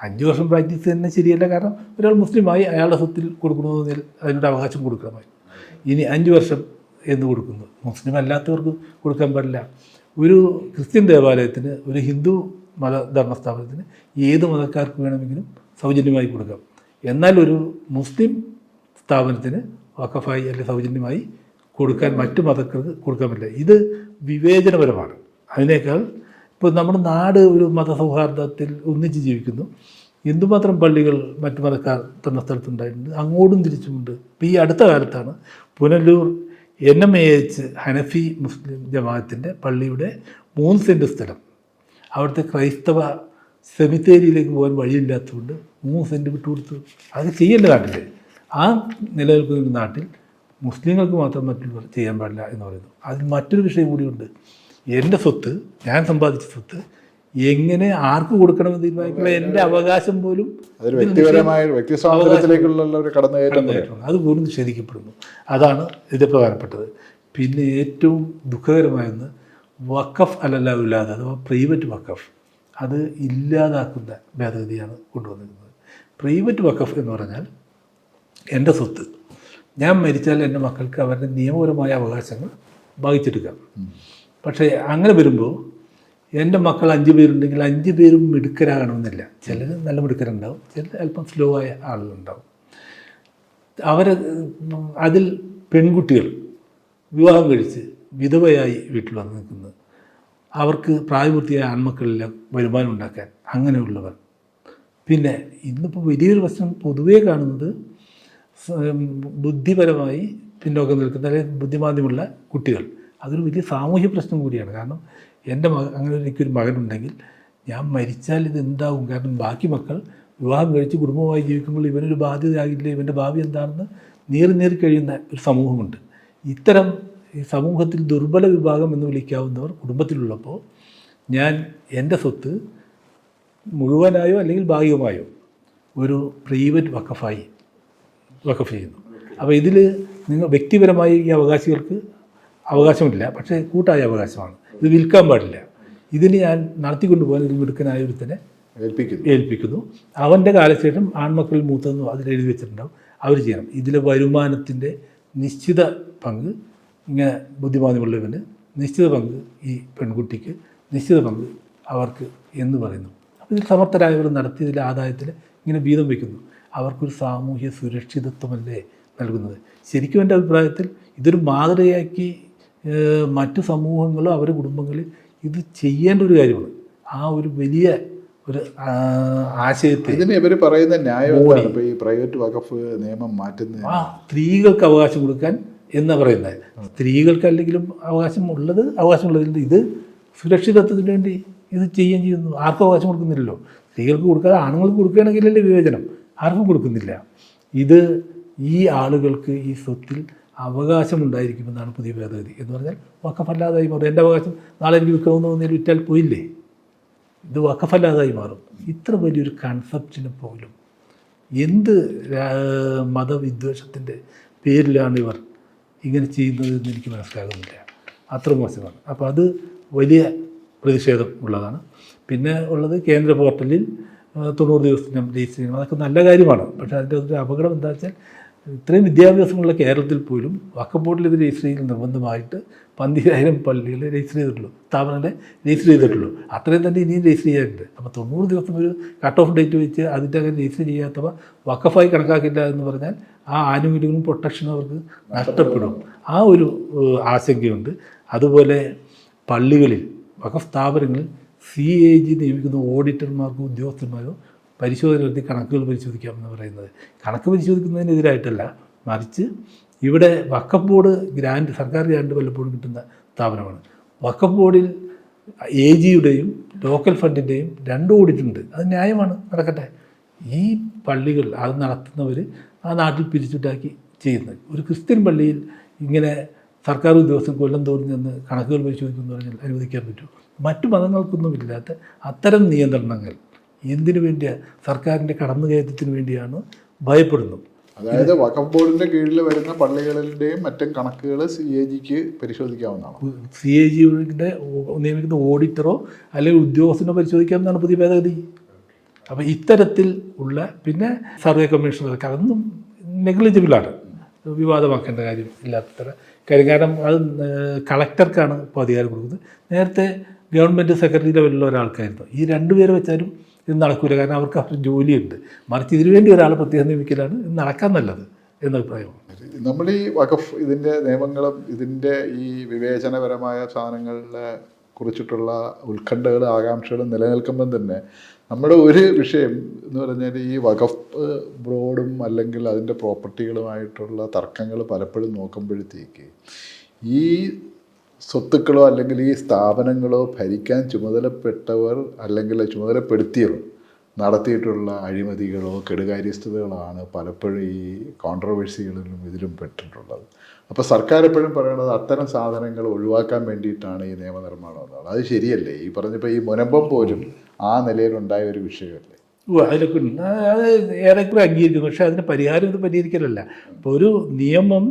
5 വർഷം പ്രാക്ടീസ് തന്നെ ശരിയല്ല. കാരണം ഒരാൾ മുസ്ലിമായി അയാളുടെ സ്വത്തിൽ കൊടുക്കുന്നതിൽ അതിനൊരു അവകാശം കൊടുക്കണമായി. ഇനി 5 വർഷം എന്ന് കൊടുക്കുന്നു, മുസ്ലിം അല്ലാത്തവർക്ക് കൊടുക്കാൻ പാടില്ല. ഒരു ക്രിസ്ത്യൻ ദേവാലയത്തിന്, ഒരു ഹിന്ദു ധർമ്മസ്ഥാപനത്തിന് ഏത് മതക്കാർക്ക് വേണമെങ്കിലും സൗജന്യമായി കൊടുക്കാം. എന്നാൽ ഒരു മുസ്ലിം സ്ഥാപനത്തിന് വഖഫായി അല്ലെങ്കിൽ സൗജന്യമായി കൊടുക്കാൻ മറ്റു മതക്കാർക്ക് കൊടുക്കാൻ പറ്റില്ല. ഇത് വിവേചനപരമാണ്. അതിനേക്കാൾ ഇപ്പോൾ നമ്മുടെ നാട് ഒരു മതസൗഹാർദ്ദത്തിൽ ഒന്നിച്ച് ജീവിക്കുന്നു. എന്തുമാത്രം പള്ളികൾ മറ്റു മതക്കാർ തന്ന സ്ഥലത്തുണ്ടായിട്ടുണ്ട്, അങ്ങോട്ടും തിരിച്ചുമുണ്ട്. ഇപ്പോൾ ഈ അടുത്ത കാലത്താണ് പുനലൂർ NMAH ഹനഫി മുസ്ലിം ജമാഅത്തിൻ്റെ പള്ളിയുടെ 3 സെൻറ്റ് സ്ഥലം അവിടുത്തെ ക്രൈസ്തവ സെമിത്തേരിയിലേക്ക് പോകാൻ വഴിയില്ലാത്തതുകൊണ്ട് 3 സെൻറ്റ് വിട്ടുകൊടുത്തു. അത് ചെയ്യേണ്ട നാട്ടിൽ, ആ നിലനിൽക്കുന്ന നാട്ടിൽ മുസ്ലിങ്ങൾക്ക് മാത്രം മറ്റുള്ളവർ ചെയ്യാൻ പാടില്ല എന്ന് പറയുന്നു. അതിൽ മറ്റൊരു വിഷയം കൂടിയുണ്ട്. എൻ്റെ സ്വത്ത്, ഞാൻ സമ്പാദിച്ച സ്വത്ത് എങ്ങനെ ആർക്ക് കൊടുക്കണമെന്ന് തീരുമാനിക്കുള്ള എൻ്റെ അവകാശം പോലും അതുപോലും നിഷേധിക്കപ്പെടുന്നു. അതാണ് ഇതിൻ്റെ പ്രധാനപ്പെട്ടത്. പിന്നെ ഏറ്റവും ദുഃഖകരമായെന്ന് വഖഫ് അലല്ലാഹുല്ലാതെ അഥവാ പ്രൈവറ്റ് വഖഫ് അത് ഇല്ലാതാക്കുന്ന ഭേദഗതിയാണ് കൊണ്ടുവന്നിരുന്നത്. പ്രൈവറ്റ് വഖഫ് എന്ന് പറഞ്ഞാൽ എൻ്റെ സ്വത്ത് ഞാൻ മരിച്ചാൽ എൻ്റെ മക്കൾക്ക് അവരുടെ നിയമപരമായ അവകാശങ്ങൾ ഭാഗിച്ചെടുക്കാം. പക്ഷേ അങ്ങനെ വരുമ്പോൾ എൻ്റെ മക്കൾ 5 പേരുണ്ടെങ്കിൽ 5 പേരും മിടുക്കരാകണമെന്നില്ല. ചിലർ നല്ല മിടുക്കരുണ്ടാവും, ചിലർ അല്പം സ്ലോ ആയ ആളുകളുണ്ടാവും. അതിൽ പെൺകുട്ടികൾ വിവാഹം കഴിച്ച് വിധവയായി വീട്ടിൽ വന്ന് നിൽക്കുന്നത്, അവർക്ക് പ്രായപൂർത്തിയായ ആൺമക്കളെല്ലാം വരുമാനം ഉണ്ടാക്കാൻ അങ്ങനെയുള്ളവർ. പിന്നെ ഇന്നിപ്പോൾ വലിയൊരു പ്രശ്നം പൊതുവേ കാണുന്നത് ബുദ്ധിപരമായി പിന്നോക്കം നിൽക്കുന്ന അല്ലെങ്കിൽ ബുദ്ധിമാന്ദ്യമുള്ള കുട്ടികൾ. അതൊരു വലിയ സാമൂഹ്യ പ്രശ്നം കൂടിയാണ്. കാരണം എൻ്റെ അങ്ങനെ എനിക്കൊരു മകനുണ്ടെങ്കിൽ ഞാൻ മരിച്ചാൽ ഇത് എന്താവും? കാരണം ബാക്കി മക്കൾ വിവാഹം കഴിച്ച് കുടുംബമായി ജീവിക്കുമ്പോൾ ഇവനൊരു ബാധ്യതയാകില്ല, ഇവൻ്റെ ഭാവി എന്താണെന്ന് നേറി കഴിയുന്ന ഒരു സമൂഹമുണ്ട്. ഇത്തരം ഈ സമൂഹത്തിൽ ദുർബല വിഭാഗം എന്ന് വിളിക്കാവുന്നവർ കുടുംബത്തിലുള്ളപ്പോൾ ഞാൻ എൻ്റെ സ്വത്ത് മുഴുവനായോ അല്ലെങ്കിൽ ഭാഗികമായോ ഒരു പ്രൈവറ്റ് വഖഫ് ചെയ്യുന്നു. അപ്പോൾ ഇതിൽ നിങ്ങൾ വ്യക്തിപരമായി ഈ അവകാശികൾക്ക് അവകാശമില്ല, പക്ഷേ കൂട്ടായ അവകാശമാണ്. ഇത് വിൽക്കാൻ പാടില്ല. ഇതിന് ഞാൻ നടത്തിക്കൊണ്ടുപോകാൻ ഒരു മിടുക്കനായ ഒരുത്തനെ ഏൽപ്പിക്കുന്നു. അവൻ്റെ കാലശേഷം ആൺമക്കളിൽ മൂത്തെന്ന് അതിൽ എഴുതി വെച്ചിട്ടുണ്ടാവും, അവർ ചെയ്യണം. ഇതിലെ വരുമാനത്തിൻ്റെ നിശ്ചിത പങ്ക് ഇങ്ങനെ ബുദ്ധിമാന്ദ്യമുള്ളവന്, നിശ്ചിത പങ്ക് ഈ പെൺകുട്ടിക്ക്, നിശ്ചിത പങ്ക് അവർക്ക് എന്ന് പറയുന്നു. അപ്പോൾ ഇതിൽ സമർത്ഥരായവർ നടത്തി ഇതിലെ ആദായത്തിൽ ഇങ്ങനെ വീതം വയ്ക്കുന്നു. അവർക്കൊരു സാമൂഹ്യ സുരക്ഷിതത്വമല്ലേ നൽകുന്നത്? ശരിക്കും എൻ്റെ അഭിപ്രായത്തിൽ ഇതൊരു മാതൃകയാക്കി മറ്റു സമൂഹങ്ങളോ അവരുടെ കുടുംബങ്ങളിൽ ഇത് ചെയ്യേണ്ട ഒരു കാര്യമാണ്. ആ ഒരു വലിയ ഒരു ആശയത്തെ ഇതിന് ഇവർ പറയുന്ന ന്യായമാണ് ഇപ്പോൾ ഈ പ്രൈവറ്റ് വഖഫ് നിയമം മാറ്റുന്നത്. സ്ത്രീകൾക്ക് അവകാശം കൊടുക്കാൻ എന്നാ പറയുന്നത്. സ്ത്രീകൾക്ക് അല്ലെങ്കിലും അവകാശമുള്ളതിൽ ഇത് സുരക്ഷിതത്വത്തിന് വേണ്ടി ഇത് ചെയ്യുന്നു. ആർക്കും അവകാശം കൊടുക്കുന്നില്ലല്ലോ. സ്ത്രീകൾക്ക് കൊടുക്കാതെ ആണുങ്ങൾക്ക് കൊടുക്കുകയാണെങ്കിലല്ലേ വിവേചനം. ആർക്കും കൊടുക്കുന്നില്ല. ഇത് ഈ ആളുകൾക്ക് ഈ സ്വത്തിൽ അവകാശമുണ്ടായിരിക്കുമെന്നാണ് പുതിയ ഭേദഗതി എന്ന് പറഞ്ഞാൽ വഖഫല്ലാതായി മാറും. എൻ്റെ അവകാശം നാളെ എനിക്ക് വിൽക്കണമെന്ന് തോന്നിയാൽ വിറ്റാൽ പോയില്ലേ, ഇത് വഖഫല്ലാതായി മാറും. ഇത്ര വലിയൊരു കൺസെപ്റ്റിന് പോലും എന്ത് മതവിദ്വേഷത്തിൻ്റെ പേരിലാണ് ഇവർ ഇങ്ങനെ ചെയ്യുന്നതെന്ന് എനിക്ക് മനസ്സിലാകുന്നില്ല. അത്ര മോശമാണ്. അപ്പോൾ അത് വലിയ പ്രതിഷേധം ഉള്ളതാണ്. പിന്നെ ഉള്ളത് കേന്ദ്ര പോർട്ടലിൽ 90 ദിവസത്തിനും രജിസ്റ്റർ ചെയ്യണം. അതൊക്കെ നല്ല കാര്യമാണ്. പക്ഷേ അതിൻ്റെ ഒരു അപകടം എന്താ വെച്ചാൽ ഇത്രയും വിദ്യാഭ്യാസമുള്ള കേരളത്തിൽ പോലും വഖഫ് ബോർഡിൽ ഇത് രജിസ്റ്റർ ചെയ്യൽ നിർബന്ധമായിട്ട് 12,000 പള്ളികൾ രജിസ്റ്റർ ചെയ്തിട്ടുള്ളൂ, സ്ഥാപനങ്ങളെ രജിസ്റ്റർ ചെയ്തിട്ടുള്ളൂ. അത്രയും തന്നെ ഇനിയും രജിസ്റ്റർ ചെയ്യാറുണ്ട്. അപ്പോൾ 90 ദിവസം ഒരു കട്ട് ഓഫ് ഡേറ്റ് വെച്ച് അതിൻ്റെ അങ്ങനെ രജിസ്റ്റർ ചെയ്യാത്തവ വഖഫായി കണക്കാക്കില്ല എന്ന് പറഞ്ഞാൽ ആ ആനുകൂല്യങ്ങളും പ്രൊട്ടക്ഷനും അവർക്ക് നഷ്ടപ്പെടും. ആ ഒരു ആശങ്കയുണ്ട്. അതുപോലെ പള്ളികളിൽ വഖഫ് സ്ഥാപനങ്ങളിൽ CAG നിയമിക്കുന്ന ഓഡിറ്റർമാർക്കും ഉദ്യോഗസ്ഥന്മാരും പരിശോധന നടത്തി കണക്കുകൾ പരിശോധിക്കാമെന്ന് പറയുന്നത് കണക്ക് പരിശോധിക്കുന്നതിനെതിരായിട്ടല്ല, മറിച്ച് ഇവിടെ വഖഫ് ബോർഡ് ഗ്രാൻഡ്, സർക്കാർ ഗ്രാൻഡ് വല്ലപ്പോഴും കിട്ടുന്ന സ്ഥാപനമാണ്. വഖഫ് ബോർഡിൽ AGയുടെയും ലോക്കൽ ഫണ്ടിൻ്റെയും 2 ഓഡിറ്റ് ഉണ്ട്. അത് ന്യായമാണ്, നടക്കട്ടെ. ഈ പള്ളികൾ അത് നടത്തുന്നവർ ആ നാട്ടിൽ പിരിച്ചുണ്ടാക്കി ചെയ്യുന്നത്. ഒരു ക്രിസ്ത്യൻ പള്ളിയിൽ ഇങ്ങനെ സർക്കാർ ഉദ്യോഗസ്ഥൻ കൊല്ലം തോറും ചെന്ന് കണക്കുകൾ പരിശോധിക്കുമെന്ന് പറഞ്ഞാൽ അനുവദിക്കാൻ പറ്റും. മറ്റു മതങ്ങൾക്കൊന്നുമില്ലാത്ത അത്തരം നിയന്ത്രണങ്ങൾ എന്തിനു വേണ്ടിയാണ്? സർക്കാരിൻ്റെ കടന്നുകയറ്റത്തിന് വേണ്ടിയാണ് ഭയപ്പെടുന്നു. അതായത് വഖഫ് ബോർഡിൻ്റെ കീഴിൽ വരുന്ന പള്ളികളുടെയും മറ്റും കണക്കുകൾ CAGക്ക് പരിശോധിക്കാവുന്നതാണ്. CAGയുടെ നിയമിക്കുന്ന ഓഡിറ്ററോ അല്ലെങ്കിൽ ഉദ്യോഗസ്ഥനോ പരിശോധിക്കാമെന്നാണ് പുതിയ ഭേദഗതി. അപ്പോൾ ഇത്തരത്തിൽ ഉള്ള പിന്നെ സർവേ കമ്മീഷണർക്ക് അതൊന്നും നെഗ്ലിജിബിളാണ്, വിവാദമാക്കേണ്ട കാര്യം ഇല്ലാത്ത കാര്യം. കാരണം അത് കളക്ടർക്കാണ് ഇപ്പോൾ അധികാരം കൊടുക്കുന്നത്. നേരത്തെ ഗവൺമെൻറ് സെക്രട്ടറി ലെവലിലുള്ള ഒരാൾക്കായിരുന്നു. ഈ 2 പേരെ വെച്ചാലും ഇത് നടക്കില്ല. കാരണം അവർക്ക് അവർ ജോലിയുണ്ട്. മറിച്ച് ഇതിനു വേണ്ടി ഒരാളെ പ്രത്യേകം നിയമിക്കലാണ് ഇത് നടക്കാൻ നല്ലത് എന്ന അഭിപ്രായമാണ്. നമ്മൾ ഈ വഖഫ് ഇതിൻ്റെ നിയമങ്ങളും ഇതിൻ്റെ ഈ വിവേചനപരമായ സാധനങ്ങളെ കുറിച്ചിട്ടുള്ള ഉത്കണ്ഠകളും ആകാംക്ഷകളും നിലനിൽക്കുമ്പം തന്നെ നമ്മുടെ ഒരു വിഷയം എന്ന് പറഞ്ഞാൽ ഈ വഖഫ് ബോർഡും അല്ലെങ്കിൽ അതിൻ്റെ പ്രോപ്പർട്ടികളുമായിട്ടുള്ള തർക്കങ്ങൾ പലപ്പോഴും നോക്കുമ്പോഴത്തേക്ക് ഈ സ്വത്തുക്കളോ അല്ലെങ്കിൽ ഈ സ്ഥാപനങ്ങളോ ഭരിക്കാൻ ചുമതലപ്പെട്ടവർ അല്ലെങ്കിൽ ചുമതലപ്പെടുത്തിയവർ നടത്തിയിട്ടുള്ള അഴിമതികളോ കെടുകാര്യസ്ഥതകളാണ് പലപ്പോഴും ഈ കോൺട്രവേഴ്സികളിലും ഇതിലും പെട്ടിട്ടുള്ളത്. അപ്പോൾ സർക്കാർ എപ്പോഴും പറയുന്നത് അത്തരം സാധനങ്ങൾ ഒഴിവാക്കാൻ വേണ്ടിയിട്ടാണ് ഈ നിയമനിർമ്മാണം എന്നാണ്. അത് ശരിയല്ലേ? ഈ പറഞ്ഞപ്പോൾ ഈ മുനമ്പം പോലും ആ നിലയിലുണ്ടായ ഒരു വിഷയമല്ലേ? അതിലൊക്കെ അത് ഏറെക്കുറെ അംഗീകരിക്കുന്നു. പക്ഷേ അതിന് പരിഹാരം ഇത് പരിഹരിക്കലല്ല. ഇപ്പോൾ ഒരു നിയമം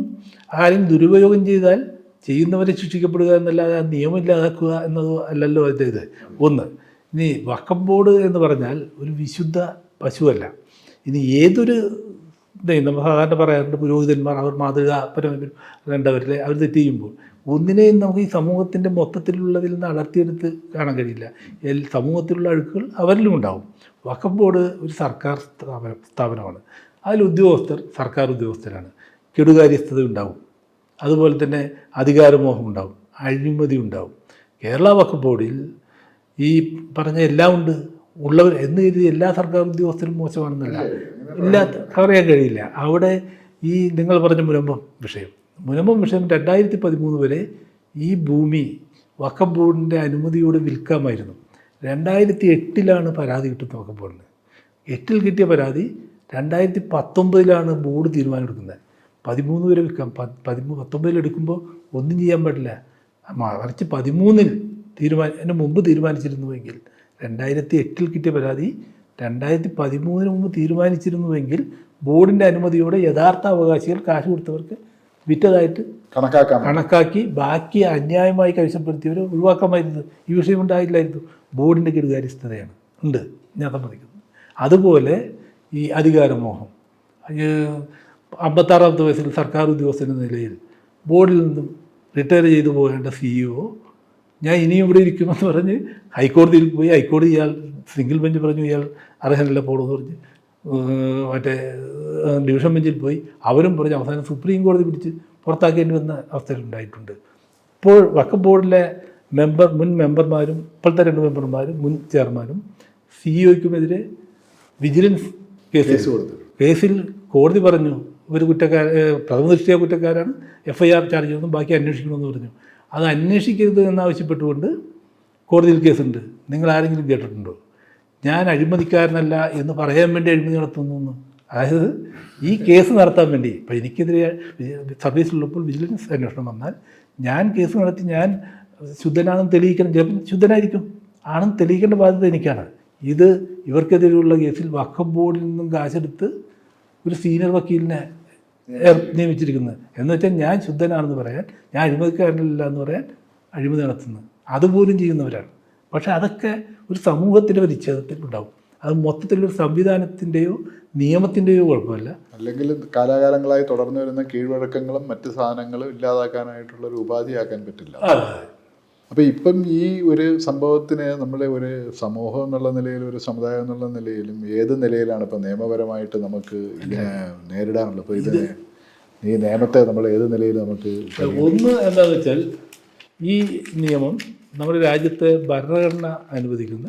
ആരും ദുരുപയോഗം ചെയ്താൽ ചെയ്യുന്നവരെ ശിക്ഷിക്കപ്പെടുക എന്നല്ലാതെ ആ നിയമം ഇല്ലാതാക്കുക എന്നത് അല്ലല്ലോ അതിൻ്റെ ഇത്. ഒന്ന്, ഇനി വഖഫ് ബോർഡ് എന്ന് പറഞ്ഞാൽ ഒരു വിശുദ്ധ പശുവല്ല. ഇനി ഏതൊരു നമ്മൾ സാധാരണ പറയാറുണ്ട് പുരോഹിതന്മാർ അവർ മാതൃകാപരമാകേണ്ടവരിലെ അവർ തെറ്റ് ചെയ്യുമ്പോൾ ഒന്നിനെയും നമുക്ക് ഈ സമൂഹത്തിൻ്റെ മൊത്തത്തിലുള്ളതിൽ നിന്ന് അടർത്തിയെടുത്ത് കാണാൻ കഴിയില്ല. സമൂഹത്തിലുള്ള അഴുക്കുകൾ അവരിലും ഉണ്ടാവും. വഖഫ് ബോർഡ് ഒരു സർക്കാർ സ്ഥാപനമാണ്. അതിൽ ഉദ്യോഗസ്ഥർ സർക്കാർ ഉദ്യോഗസ്ഥരാണ്. കെടുകാര്യസ്ഥത ഉണ്ടാവും, അതുപോലെ തന്നെ അധികാരമോഹം ഉണ്ടാവും, അഴിമതി ഉണ്ടാവും. കേരള വഖഫ് ബോർഡിൽ ഈ പറഞ്ഞ എല്ലാം ഉണ്ട്. ഉള്ളവർ എന്ന് കരുതി എല്ലാ സർക്കാർ ഉദ്യോഗസ്ഥരും മോശമാണെന്നല്ല, ഇല്ലാത്ത പറയാൻ കഴിയില്ല. അവിടെ ഈ നിങ്ങൾ പറഞ്ഞ മുനമ്പം വിഷയം 2013 വരെ ഈ ഭൂമി വഖഫ് ബോർഡിൻ്റെ അനുമതിയോടെ വിൽക്കാമായിരുന്നു. 2008 പരാതി കിട്ടുന്നത് വഖഫ് ബോർഡിന്. 8 കിട്ടിയ പരാതി 2019 ബോർഡ് തീരുമാനമെടുക്കുന്നത്. 13 വരെ വിൽക്കാം. 19 എടുക്കുമ്പോൾ ഒന്നും ചെയ്യാൻ പാടില്ല. മറിച്ച് 13 അതിന് മുമ്പ് തീരുമാനിച്ചിരുന്നുവെങ്കിൽ 2008 കിട്ടിയ പരാതി 2013 മുമ്പ് തീരുമാനിച്ചിരുന്നുവെങ്കിൽ ബോർഡിൻ്റെ അനുമതിയോടെ യഥാർത്ഥ അവകാശികൾ കാശ് കൊടുത്തവർക്ക് വിറ്റതായിട്ട് കണക്കാക്കി ബാക്കി അന്യായമായി കൈവശപ്പെടുത്തിയവർ ഒഴിവാക്കാമായിരുന്നു. ഈ വിഷയം ഉണ്ടായില്ലായിരുന്നു. ബോർഡിൻ്റെ കെടുകാര്യസ്ഥതയാണ് ഉണ്ട്, ഞാൻ സമ്മതിക്കുന്നു. അതുപോലെ ഈ അധികാരമോഹം 56ാമത്തെ വയസ്സിൽ സർക്കാർ ഉദ്യോഗസ്ഥൻ്റെ നിലയിൽ ബോർഡിൽ നിന്നും റിട്ടയർ ചെയ്തു പോകേണ്ട CEO ഞാൻ ഇനിയും ഇവിടെ ഇരിക്കുമെന്ന് പറഞ്ഞ് ഹൈക്കോടതിയിൽ പോയി. ഹൈക്കോടതി ഇയാൾ സിംഗിൾ ബെഞ്ച് പറഞ്ഞു ഇയാൾ അർഹനല്ല പോകണമെന്ന് പറഞ്ഞ് മറ്റേ ഡിവിഷൻ ബെഞ്ചിൽ പോയി. അവരും പറഞ്ഞ് അവസാനം സുപ്രീം കോടതി പിടിച്ച് പുറത്താക്കേണ്ടി വന്ന അവസ്ഥയിലുണ്ടായിട്ടുണ്ട്. ഇപ്പോൾ വഖഫ് ബോർഡിലെ മുൻ മെമ്പർമാരും ഇപ്പോഴത്തെ 2 മെമ്പർമാരും മുൻ ചെയർമാനും CEOയ്ക്കുമെതിരെ വിജിലൻസ് കേസിൽ കോടതി പറഞ്ഞു ഇവർ പ്രഥമദൃഷ്ടിയ കുറ്റക്കാരാണ്, FIR ചാർജ് ചെയ്യുന്നു, ബാക്കി അന്വേഷിക്കണമെന്ന് പറഞ്ഞു. അത് അന്വേഷിക്കരുത് എന്നാവശ്യപ്പെട്ടുകൊണ്ട് കോടതിയിൽ കേസുണ്ട്. നിങ്ങൾ ആരെങ്കിലും കേട്ടിട്ടുണ്ടോ ഞാൻ അഴിമതിക്കാരനല്ല എന്ന് പറയാൻ വേണ്ടി അഴിമതി നടത്തുന്നു? അതായത് ഈ കേസ് നടത്താൻ വേണ്ടി. ഇപ്പോൾ എനിക്കെതിരെ സർവീസിലുള്ളപ്പോൾ വിജിലൻസ് അന്വേഷണം വന്നാൽ ഞാൻ കേസ് നടത്തി ഞാൻ ശുദ്ധനാണെന്ന് തെളിയിക്കണം. ചിലപ്പോൾ ശുദ്ധനായിരിക്കും, ആണെന്ന് തെളിയിക്കേണ്ട ബാധ്യത എനിക്കാണ്. ഇത് ഇവർക്കെതിരെയുള്ള കേസിൽ വഖഫ് ബോർഡിൽ നിന്നും കാശെടുത്ത് ഒരു സീനിയർ വക്കീലിനെ നിയമിച്ചിരിക്കുന്നത്. എന്ന് വെച്ചാൽ ഞാൻ ശുദ്ധനാണെന്ന് പറയാൻ, ഞാൻ അഴിമതിക്കാരനല്ല എന്ന് പറയാൻ അഴിമതി നടത്തുന്നത് അതുപോലും ചെയ്യുന്നവരാണ്. പക്ഷേ അതൊക്കെ ഒരു സമൂഹത്തിൻ്റെ പരിച്ഛേദത്തിൽ ഉണ്ടാവും. അത് മൊത്തത്തിലൊരു സംവിധാനത്തിൻ്റെയോ നിയമത്തിൻ്റെയോ കുഴപ്പമല്ല. അല്ലെങ്കിൽ കാലാകാലങ്ങളായി തുടർന്നു വരുന്ന കീഴ്വഴക്കങ്ങളും മറ്റ് സാധനങ്ങളും ഇല്ലാതാക്കാനായിട്ടുള്ള ഒരു ഉപാധിയാക്കാൻ പറ്റില്ല. അപ്പോൾ ഇപ്പം ഈ ഒരു സംഭവത്തിന് നമ്മളെ ഒരു സമൂഹം എന്നുള്ള നിലയിലും ഒരു സമുദായം എന്നുള്ള നിലയിലും ഏത് നിലയിലാണ് ഇപ്പം നിയമപരമായിട്ട് നമുക്ക് ഇതിനെ നേരിടാനുള്ളത്? ഇപ്പോൾ ഇതിനെ ഈ നിയമത്തെ നമ്മൾ ഏത് നിലയിൽ നമുക്ക് ഒന്ന് എന്താണെന്ന് വെച്ചാൽ ഈ നിയമം നമ്മുടെ രാജ്യത്തെ ഭരണഘടന അനുവദിക്കുന്ന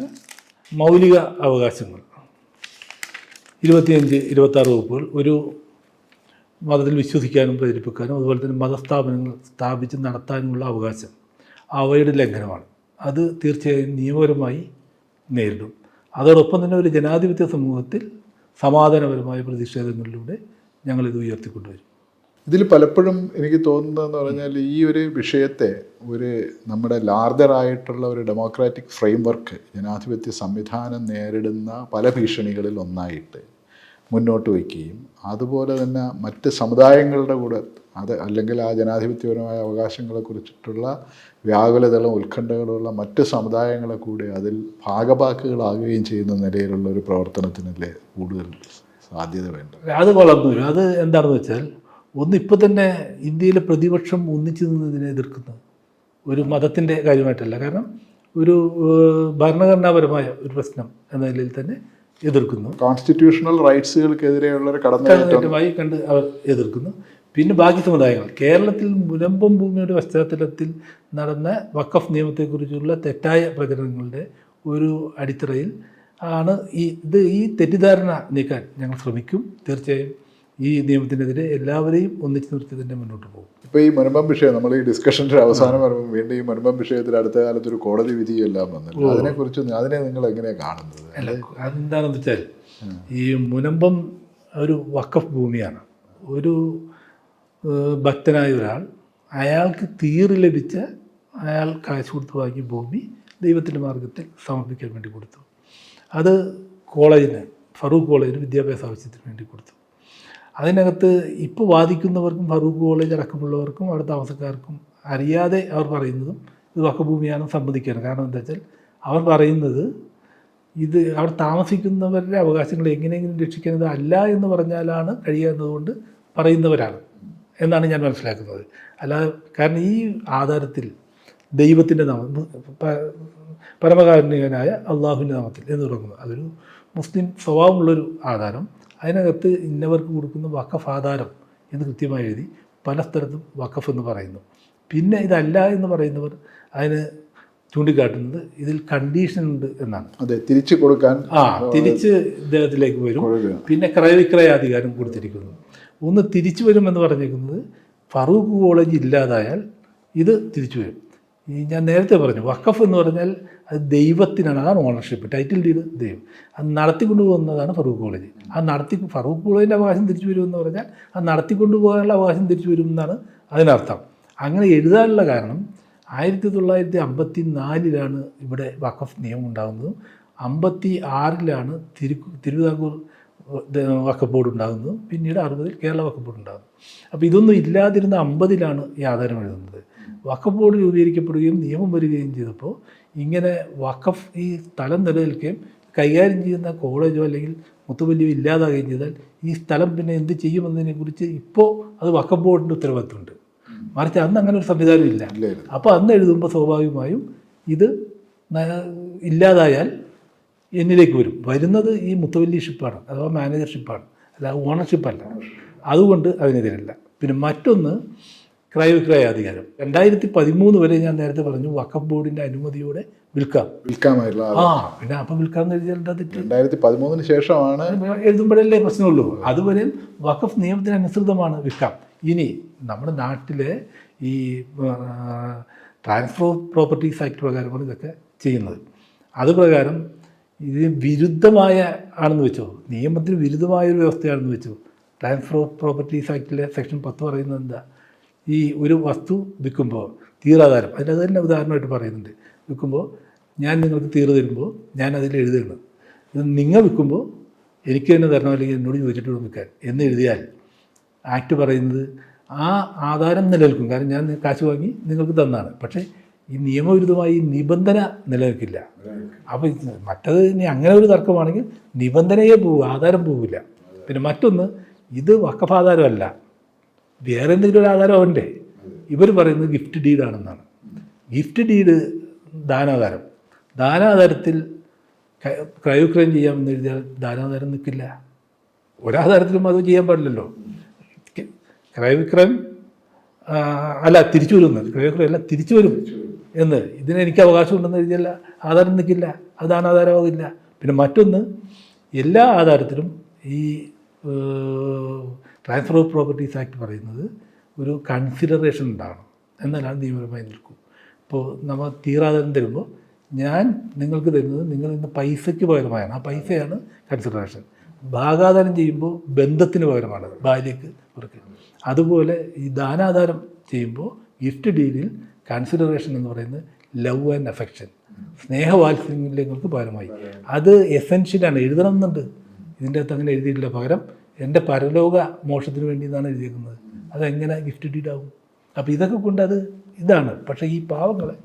മൗലിക അവകാശങ്ങൾ 25-26 വകുപ്പുകൾ ഒരു മതത്തിൽ വിശ്വസിക്കാനും പ്രചരിപ്പിക്കാനും അതുപോലെ തന്നെ മതസ്ഥാപനങ്ങൾ സ്ഥാപിച്ച് നടത്താനുമുള്ള അവകാശം അവയുടെ ലംഘനമാണ്. അത് തീർച്ചയായും നിയമപരമായി നേരിടും. അതോടൊപ്പം തന്നെ ഒരു ജനാധിപത്യ സമൂഹത്തിൽ സമാധാനപരമായ പ്രതിഷേധങ്ങളിലൂടെ ഞങ്ങളിത് ഉയർത്തിക്കൊണ്ടുവരും. ഇതിൽ പലപ്പോഴും എനിക്ക് തോന്നുന്നതെന്ന് പറഞ്ഞാൽ ഈ ഒരു വിഷയത്തെ ഒരു നമ്മുടെ ലാർജറായിട്ടുള്ള ഒരു ഡെമോക്രാറ്റിക് ഫ്രെയിംവർക്ക് ജനാധിപത്യ സംവിധാനം നേരിടുന്ന പല ഭീഷണികളിൽ ഒന്നായിട്ട് മുന്നോട്ട് വയ്ക്കുകയും അതുപോലെ തന്നെ മറ്റ് സമുദായങ്ങളുടെ കൂടെ അത് അല്ലെങ്കിൽ ആ ജനാധിപത്യപരമായ അവകാശങ്ങളെക്കുറിച്ചിട്ടുള്ള വ്യാകുലതകളും ഉത്കണ്ഠകളുള്ള മറ്റ് സമുദായങ്ങളെ കൂടെ അതിൽ ഭാഗഭാക്കുകളാകുകയും ചെയ്യുന്ന നിലയിലുള്ള ഒരു പ്രവർത്തനത്തിനല്ലേ കൂടുതൽ സാധ്യത വേണ്ടത്? അത് വളർന്നു വരും. അത് എന്താണെന്ന് വെച്ചാൽ ഇപ്പം തന്നെ ഇന്ത്യയിലെ പ്രതിപക്ഷം ഒന്നിച്ചു നിന്നതിനെ എതിർക്കുന്നത് ഒരു മതത്തിൻ്റെ കാര്യമായിട്ടല്ല, കാരണം ഒരു ഭരണഘടനാപരമായ ഒരു പ്രശ്നം എന്ന നിലയിൽ തന്നെ എതിർക്കുന്നു. കോൺസ്റ്റിറ്റ്യൂഷണൽ റൈറ്റ്സുകൾക്കെതിരെയുള്ള കടന്നുകയറ്റമായി കണ്ട് അവർ എതിർക്കുന്നു. പിന്നെ ബാക്കി സമുദായങ്ങൾ കേരളത്തിൽ മുനമ്പം ഭൂമിയുടെ പശ്ചാത്തലത്തിൽ നടന്ന വഖഫ് നിയമത്തെക്കുറിച്ചുള്ള തെറ്റായ പ്രചരണങ്ങളുടെ ഒരു അടിത്തറയിൽ ആണ് ഈ തെറ്റിദ്ധാരണ നീക്കാൻ ഞങ്ങൾ ശ്രമിക്കും. തീർച്ചയായും ഈ നിയമത്തിനെതിരെ എല്ലാവരെയും ഒന്നിച്ച് നിർത്തി തന്നെ മുന്നോട്ട് പോകും. ഇപ്പോൾ ഈ മുനമ്പം വിഷയം നമ്മൾ ഈ ഡിസ്കഷൻ്റെ അവസാനം വരുമ്പോൾ വീണ്ടും ഈ മുനമ്പം വിഷയത്തിൽ അടുത്ത കാലത്ത് ഒരു കോടതി വിധിയെല്ലാം വന്നിട്ടുണ്ട്. അതിനെ നിങ്ങൾ എങ്ങനെയാണ് കാണുന്നത്? അല്ല, അതെന്താണെന്ന് വെച്ചാൽ ഈ മുനമ്പം ഒരു വഖഫ് ഭൂമിയാണ്. ഒരു ഭക്തനായ ഒരാൾ അയാൾക്ക് തീറ് ലഭിച്ച അയാൾ കാശ് കൊടുത്ത് വാങ്ങിയ ഭൂമി ദൈവത്തിൻ്റെ മാർഗത്തിൽ സമർപ്പിക്കാൻ വേണ്ടി കൊടുത്തു. അത് കോളേജിന് ഫറൂഖ് കോളേജിന് വിദ്യാഭ്യാസ ആവശ്യത്തിന് വേണ്ടി കൊടുത്തു. അതിനകത്ത് ഇപ്പോൾ വാദിക്കുന്നവർക്കും ഫറൂഖ് കോളേജ് അടക്കമുള്ളവർക്കും അവിടെ താമസക്കാർക്കും അറിയാതെ അവർ പറയുന്നതും ഇത് വഖഫ് ഭൂമിയാണെന്ന് സമ്മതിക്കുകയാണ്. കാരണം എന്താ വെച്ചാൽ അവർ പറയുന്നത് ഇത് അവിടെ താമസിക്കുന്നവരുടെ അവകാശങ്ങൾ എങ്ങനെയെങ്കിലും രക്ഷിക്കുന്നത് അല്ല എന്ന് പറഞ്ഞാലാണ് കഴിയുന്നതുകൊണ്ട് പറയുന്നവരാണ് എന്നാണ് ഞാൻ മനസ്സിലാക്കുന്നത്. അല്ലാതെ കാരണം ഈ ആധാരത്തിൽ ദൈവത്തിൻ്റെ നാമം പരമകാരുണ്യകനായ അള്ളാഹുവിൻ്റെ നാമത്തിൽ എന്ന് തുടങ്ങുന്നത് അതൊരു മുസ്ലിം സ്വഭാവമുള്ളൊരു ആധാരം. അതിനകത്ത് ഇന്നവർക്ക് കൊടുക്കുന്ന വഖഫ് ആധാരം എന്ന് കൃത്യമായി എഴുതി പല സ്ഥലത്തും വഖഫ് എന്ന് പറയുന്നു. പിന്നെ ഇതല്ല എന്ന് പറയുന്നവർ അതിന് ചൂണ്ടിക്കാട്ടുന്നത് ഇതിൽ കണ്ടീഷൻ ഉണ്ട് എന്നാണ്. അതെ, തിരിച്ചു കൊടുക്കാൻ തിരിച്ച് ഇദ്ദേഹത്തിലേക്ക് വരും. പിന്നെ ക്രയവിക്രയാധികാരം കൊടുത്തിരിക്കുന്നു. ഒന്ന് തിരിച്ചു വരുമെന്ന് പറഞ്ഞിരിക്കുന്നത് ഫറൂഖ് കോളേജ് ഇല്ലാതായാൽ ഇത് തിരിച്ചു വരും. ഞാൻ നേരത്തെ പറഞ്ഞു വഖഫ് എന്ന് പറഞ്ഞാൽ അത് ദൈവത്തിനാണ്, അതാണ് ഓണർഷിപ്പ്. ടൈറ്റിൽ ഡീഡ് ദൈവം. അത് നടത്തിക്കൊണ്ടു പോകുന്നതാണ് ഫറൂഖ് കോളേജ്. ഫറൂഖ് കോളേജിൻ്റെ അവകാശം തിരിച്ചു വരുമെന്ന് പറഞ്ഞാൽ അത് നടത്തിക്കൊണ്ടു പോകാനുള്ള അവകാശം തിരിച്ചു വരുമെന്നാണ് അതിനർത്ഥം. അങ്ങനെ എഴുതാനുള്ള കാരണം 1954 ഇവിടെ വഖഫ് നിയമം ഉണ്ടാകുന്നതും 56 തിരുവിതാംകൂർ വഖഫ് ബോർഡ് ഉണ്ടാകുന്നതും പിന്നീട് 60 കേരള വഖഫ് ബോർഡ് ഉണ്ടാകുന്നു. അപ്പോൾ ഇതൊന്നും ഇല്ലാതിരുന്ന 50 ഈ ആധാരം എഴുതുന്നത്. വഖഫ് ബോർഡ് രൂപീകരിക്കപ്പെടുകയും നിയമം വരികയും ചെയ്തപ്പോൾ ഇങ്ങനെ വഖഫ് ഈ സ്ഥലം നിലനിൽക്കുകയും കൈകാര്യം ചെയ്യുന്ന കോളേജോ അല്ലെങ്കിൽ മുത്തുവല്ലിയോ ഇല്ലാതാകുകയും ചെയ്താൽ ഈ സ്ഥലം പിന്നെ എന്ത് ചെയ്യുമെന്നതിനെക്കുറിച്ച് ഇപ്പോൾ അത് വഖഫ് ബോർഡിൻ്റെ ഉത്തരവാദിത്വമുണ്ട്. മറിച്ച് അന്ന് അങ്ങനെ ഒരു സംവിധാനം ഇല്ല. അപ്പോൾ അന്ന് എഴുതുമ്പോൾ സ്വാഭാവികമായും ഇത് ഇല്ലാതായാൽ എന്നിലേക്ക് വരുന്നത് ഈ മുത്തവല്ലിഷിപ്പാണ്, അഥവാ മാനേജർഷിപ്പാണ്, അല്ല ഓണർഷിപ്പല്ല. അതുകൊണ്ട് അതിനെതിരല്ല. പിന്നെ മറ്റൊന്ന് ക്രയവിക്രയാധികാരം. 2013 വരെ ഞാൻ നേരത്തെ പറഞ്ഞു വഖഫ് ബോർഡിൻ്റെ അനുമതിയോടെ വിൽക്കാമായിരുന്നു. പിന്നെ അപ്പം വിൽക്കാമെന്ന് എഴുതിയാൽ 2013 ശേഷമാണ് എഴുതുമ്പോഴല്ലേ പ്രശ്നമുള്ളൂ. അതുവരെ വഖഫ് നിയമത്തിനനുസൃതമാണ് വിൽക്കാം. ഇനി നമ്മുടെ നാട്ടിലെ ഈ ട്രാൻസ്ഫർ ഓഫ് പ്രോപ്പർട്ടീസ് ആക്ട് പ്രകാരമാണ് ഇതൊക്കെ ചെയ്യുന്നത്. അതുപ്രകാരം ഇത് വിരുദ്ധമായ ആണെന്ന് വെച്ചോ, നിയമത്തിന് വിരുദ്ധമായൊരു വ്യവസ്ഥയാണെന്ന് വെച്ചോ, ട്രാൻസ്ഫർ ഓഫ് പ്രോപ്പർട്ടീസ് ആക്ടിലെ സെക്ഷൻ 10 പറയുന്നത് എന്താ, ഈ ഒരു വസ്തു വിൽക്കുമ്പോൾ തീറാധാരം, അതിൻ്റെ തന്നെ ഉദാഹരണമായിട്ട് പറയുന്നുണ്ട്. വിൽക്കുമ്പോൾ ഞാൻ നിങ്ങൾക്ക് തീറ് തരുമ്പോൾ ഞാൻ അതിൽ എഴുതുന്നത് ഇത് നിങ്ങൾ വിൽക്കുമ്പോൾ എനിക്ക് തന്നെ തരണം, അല്ലെങ്കിൽ എന്നോട് ചോദിച്ചിട്ട് വിൽക്കാൻ എന്ന് എഴുതിയാൽ ആക്ട് പറയുന്നത് ആ ആധാരം നിലനിൽക്കും. കാരണം ഞാൻ കാശ് വാങ്ങി നിങ്ങൾക്ക് തന്നാണ്. പക്ഷേ ഈ നിയമവിരുദ്ധമായി നിബന്ധന നിലനിൽക്കില്ല. അപ്പോൾ മറ്റത് ഇനി അങ്ങനെ ഒരു തർക്കമാണെങ്കിൽ നിബന്ധനയെ പോകും, ആധാരം പോകില്ല. പിന്നെ മറ്റൊന്ന്, ഇത് വഖഫ് ആധാരമല്ല, വേറെ എന്തെങ്കിലും ഒരു ആധാരം അവൻ്റെ. ഇവർ പറയുന്നത് ഗിഫ്റ്റ് ഡീഡാണെന്നാണ്. ഗിഫ്റ്റ് ഡീഡ് ദാനാധാരം. ദാനാധാരത്തിൽ ക്രയോക്രയം ചെയ്യാമെന്ന് എഴുതിയാൽ ദാനാധാരം നിൽക്കില്ല. ഒരാധാരത്തിലും അത് ചെയ്യാൻ പാടില്ലല്ലോ. ക്രയവിക്രയം അല്ല, തിരിച്ചു വരുന്നത്, ക്രയവിക്രയം അല്ല, തിരിച്ചു വരും എന്ന് ഇതിനെനിക്ക് അവകാശമുണ്ടെന്ന് എഴുതിയല്ല ആധാരം നിൽക്കില്ല, അത് ദാനാധാരമാകില്ല. പിന്നെ മറ്റൊന്ന്, എല്ലാ ആധാരത്തിലും ഈ ട്രാൻസ്ഫർ ഓഫ് പ്രോപ്പർട്ടീസ് ആക്ട് പറയുന്നത് ഒരു കൺസിഡറേഷൻ ഉണ്ടാകണം, എന്നാലാണ് നിയമപരമായി നിൽക്കും. ഇപ്പോൾ നമ്മൾ തീരാധാരം തരുമ്പോൾ ഞാൻ നിങ്ങൾക്ക് തരുന്നത് നിങ്ങൾ ഇന്ന് പൈസയ്ക്ക് പകരമായാണ്, ആ പൈസയാണ് കൺസിഡറേഷൻ. ഭാഗാധാരം ചെയ്യുമ്പോൾ ബന്ധത്തിന് പകരമാണ്, ഭാര്യയ്ക്ക് പുറത്ത്. അതുപോലെ ഈ ദാനാധാരം ചെയ്യുമ്പോൾ ഗിഫ്റ്റ് ഡീലിൽ കൺസിഡറേഷൻ എന്ന് പറയുന്നത് ലവ് ആൻഡ് അഫെക്ഷൻ, സ്നേഹവാത്സല്യങ്ങൾക്ക് പകരമായി. അത് എസെൻഷ്യലാണ്, എഴുതണം എന്നുണ്ട്. ഇതിൻ്റെ അകത്ത് അങ്ങനെ എഴുതിയിട്ടില്ല. പകരം എൻ്റെ പരലോക മോക്ഷത്തിന് വേണ്ടി എന്നാണ് എഴുതിയിരിക്കുന്നത്. അതെങ്ങനെ ഗിഫ്റ്റ് ഡീഡാവും? അപ്പോൾ ഇതൊക്കെ കൊണ്ട് അത് ഇതാണ്. പക്ഷേ ഈ പാവങ്ങളെ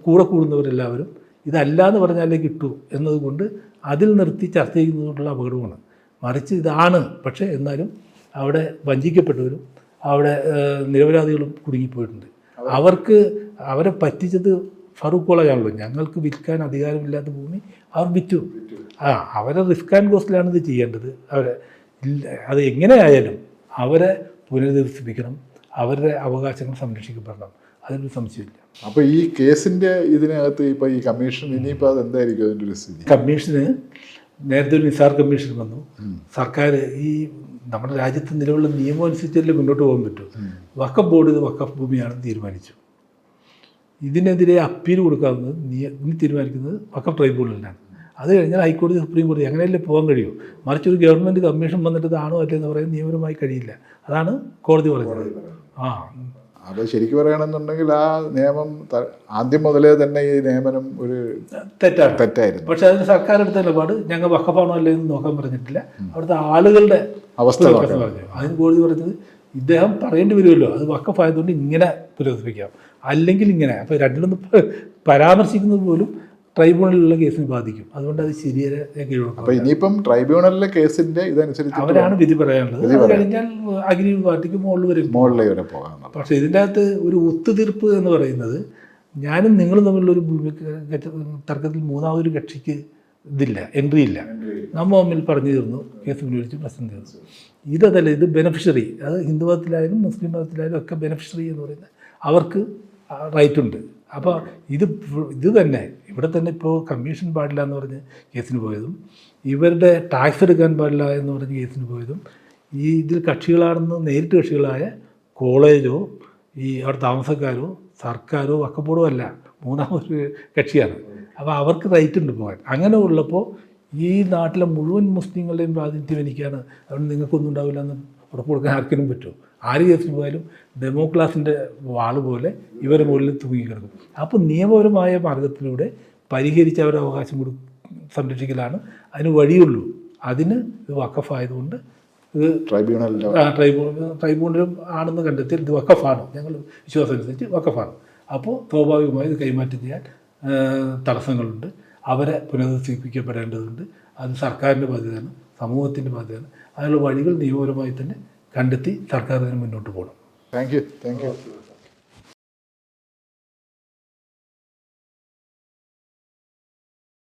കൂടെ കൂടുന്നവരെല്ലാവരും ഇതല്ല എന്ന് പറഞ്ഞാലേ കിട്ടൂ എന്നതുകൊണ്ട് അതിൽ നിർത്തി ചർച്ച ചെയ്യുന്നതുകൊണ്ടുള്ള അപകടമാണ്. മറിച്ച് ഇതാണ്, പക്ഷേ എന്നാലും അവിടെ വഞ്ചിക്കപ്പെട്ടവരും അവിടെ നിരപരാധികളും കുടുങ്ങിപ്പോയിട്ടുണ്ട്. അവരെ പറ്റിച്ചത് ഫറൂഖ് കോളേജാണല്ലോ. ഞങ്ങൾക്ക് വിൽക്കാൻ അധികാരമില്ലാത്ത ഭൂമി അവർ വിറ്റു. അവരെ റിസ്ക് ആൻഡ് കോസ്റ്റിലാണ് ഇത് ചെയ്യേണ്ടത്. അത് എങ്ങനെയായാലും അവരെ പുനരധിവസിപ്പിക്കണം, അവരുടെ അവകാശങ്ങൾ സംരക്ഷിക്കപ്പെടണം, അതിനൊരു സംശയമില്ല. അപ്പോൾ ഈ കേസിൻ്റെ ഇതിനകത്ത് ഇപ്പോൾ ഈ കമ്മീഷൻ ഇനിയിപ്പോൾ അത് എന്തായിരിക്കും അതിൻ്റെ ഒരു സ്ഥിതി? കമ്മീഷന് നേരത്തെ ഒരു നിസാർ കമ്മീഷൻ വന്നു. സർക്കാർ ഈ നമ്മുടെ രാജ്യത്ത് നിലവിലുള്ള നിയമം അനുസരിച്ചല്ലേ മുന്നോട്ട് പോകാൻ പറ്റും. വഖഫ് ബോർഡ് ഇത് വഖഫ് ഭൂമിയാണെന്ന് തീരുമാനിച്ചു. ഇതിനെതിരെ അപ്പീൽ കൊടുക്കാവുന്നത് ഇനി തീരുമാനിക്കുന്നത് വഖഫ് ട്രൈബ്യൂണലിനാണ്. അത് കഴിഞ്ഞാൽ ഹൈക്കോടതി, സുപ്രീം കോടതി, അങ്ങനെയല്ലേ പോകാൻ കഴിയൂ. മറിച്ച് ഒരു ഗവൺമെൻറ് കമ്മീഷൻ വന്നിട്ട് ഇതാണോ അല്ലെന്ന് പറയാൻ നിയമപരമായി കഴിയില്ല. അതാണ് കോടതി പറഞ്ഞത്. അപ്പോൾ ശരിക്കും പറയുകയാണെന്നുണ്ടെങ്കിൽ ആ നിയമം ആദ്യം മുതലേ തന്നെ ഈ നിയമനം ഒരു തെറ്റായിരുന്നു. പക്ഷെ അതിന് സർക്കാർ എടുത്ത നിലപാട് ഞങ്ങൾ വഖഫാണോ അല്ലേ എന്ന് നോക്കാൻ പറഞ്ഞിട്ടില്ല, അവിടുത്തെ ആളുകളുടെ അവസ്ഥ പറഞ്ഞു. അതിന് കോടതി പറഞ്ഞത് ഇദ്ദേഹം പറയേണ്ടി വരുമല്ലോ, അത് വഖഫായതുകൊണ്ട് ഇങ്ങനെ പുനരുദ്ധരിപ്പിക്കാം, അല്ലെങ്കിൽ ഇങ്ങനെ. അപ്പോൾ രണ്ടിലൊന്ന് പരാമർശിക്കുന്നത് പോലും ട്രൈബ്യൂണലിലുള്ള കേസിന് ബാധിക്കും. അതുകൊണ്ട് അത് ശരിയായ കീഴ്വഴക്കം. അപ്പോൾ ഇനിയിപ്പം ട്രൈബ്യൂണലിലെ കേസിൻ്റെ ഇതനുസരിച്ച് അവരാണ് വിധി പറയാനുള്ളത്. അത് കഴിഞ്ഞാൽ അഗ്രീവ് പാർട്ടിക്ക് മുകളിൽ വരെ പോകാം. പക്ഷേ ഇതിൻ്റെ അകത്ത് ഒരു ഒത്തുതീർപ്പ് എന്ന് പറയുന്നത് ഞാനും നിങ്ങളും തമ്മിലുള്ളൊരു തർക്കത്തിൽ മൂന്നാമതൊരു കക്ഷിക്ക് ഇതില്ല, എൻട്രി ഇല്ല. നമ്മൾ തമ്മിൽ പറഞ്ഞു തീർന്നു, കേസ് പിൻവലിച്ച് പ്രശ്നം തീർന്നു. ഇതല്ല, ഇത് ബെനഫിഷ്യറി. അത് ഹിന്ദു മതത്തിലായാലും മുസ്ലിം മതത്തിലായാലും ഒക്കെ ബെനഫിഷ്യറി എന്ന് പറയുന്നത് അവർക്ക് റൈറ്റ് ഉണ്ട്. അപ്പോൾ ഇത് തന്നെ ഇവിടെ തന്നെ ഇപ്പോൾ കമ്മീഷൻ പാടില്ല എന്ന് പറഞ്ഞ് കേസിന് പോയതും ഇവരുടെ ടാക്സ് എടുക്കാൻ പാടില്ല എന്ന് പറഞ്ഞ് കേസിന് പോയതും ഇതിൽ കക്ഷികളാണെന്ന് നേരിട്ട് കക്ഷികളായ കോളേജോ അവിടെ താമസക്കാരോ സർക്കാരോ വഖഫ് ബോർഡോ അല്ല, മൂന്നാമതൊരു കക്ഷിയാണ്. അപ്പോൾ അവർക്ക് റൈറ്റ് ഉണ്ട് പോകാൻ. അങ്ങനെ ഉള്ളപ്പോൾ ഈ നാട്ടിലെ മുഴുവൻ മുസ്ലിങ്ങളുടെയും പ്രാതിനിധ്യം എനിക്കാണ്, അതുകൊണ്ട് നിങ്ങൾക്കൊന്നും ഉണ്ടാവില്ല എന്ന് ഉറപ്പ് കൊടുക്കാൻ ആർക്കിനും പറ്റുമോ? ആര് കേസിന് പോയാലും ഡെമോക്രാസിൻ്റെ വാള് പോലെ ഇവരെ മുകളിൽ തൂങ്ങിക്കിടക്കും. അപ്പോൾ നിയമപരമായ മാർഗത്തിലൂടെ പരിഹരിച്ച് അവരുടെ അവകാശം സംരക്ഷിക്കലാണ് അതിന് വഴിയുള്ളൂ. അതിന് ഇത് വഖഫായതുകൊണ്ട് ഇത് ട്രൈബ്യൂണലും ആണെന്ന് കണ്ടെത്തിയാൽ ഇത് വഖഫാണ്, ഞങ്ങൾ വിശ്വാസം അനുസരിച്ച് വഖഫാണ്. അപ്പോൾ സ്വാഭാവികമായി ഇത് കൈമാറ്റം ചെയ്യാൻ തടസ്സങ്ങളുണ്ട്. അവരെ പുനരധിവസിപ്പിക്കപ്പെടേണ്ടതുണ്ട്. അത് സർക്കാരിൻ്റെ ബാധ്യതയാണ്, സമൂഹത്തിൻ്റെ ബാധ്യതയാണ്. അതിനുള്ള വഴികൾ നിയമപരമായി തന്നെ കണ്ടെത്തി സർക്കാർ അതിന് മുന്നോട്ട് പോകണം. Thank you.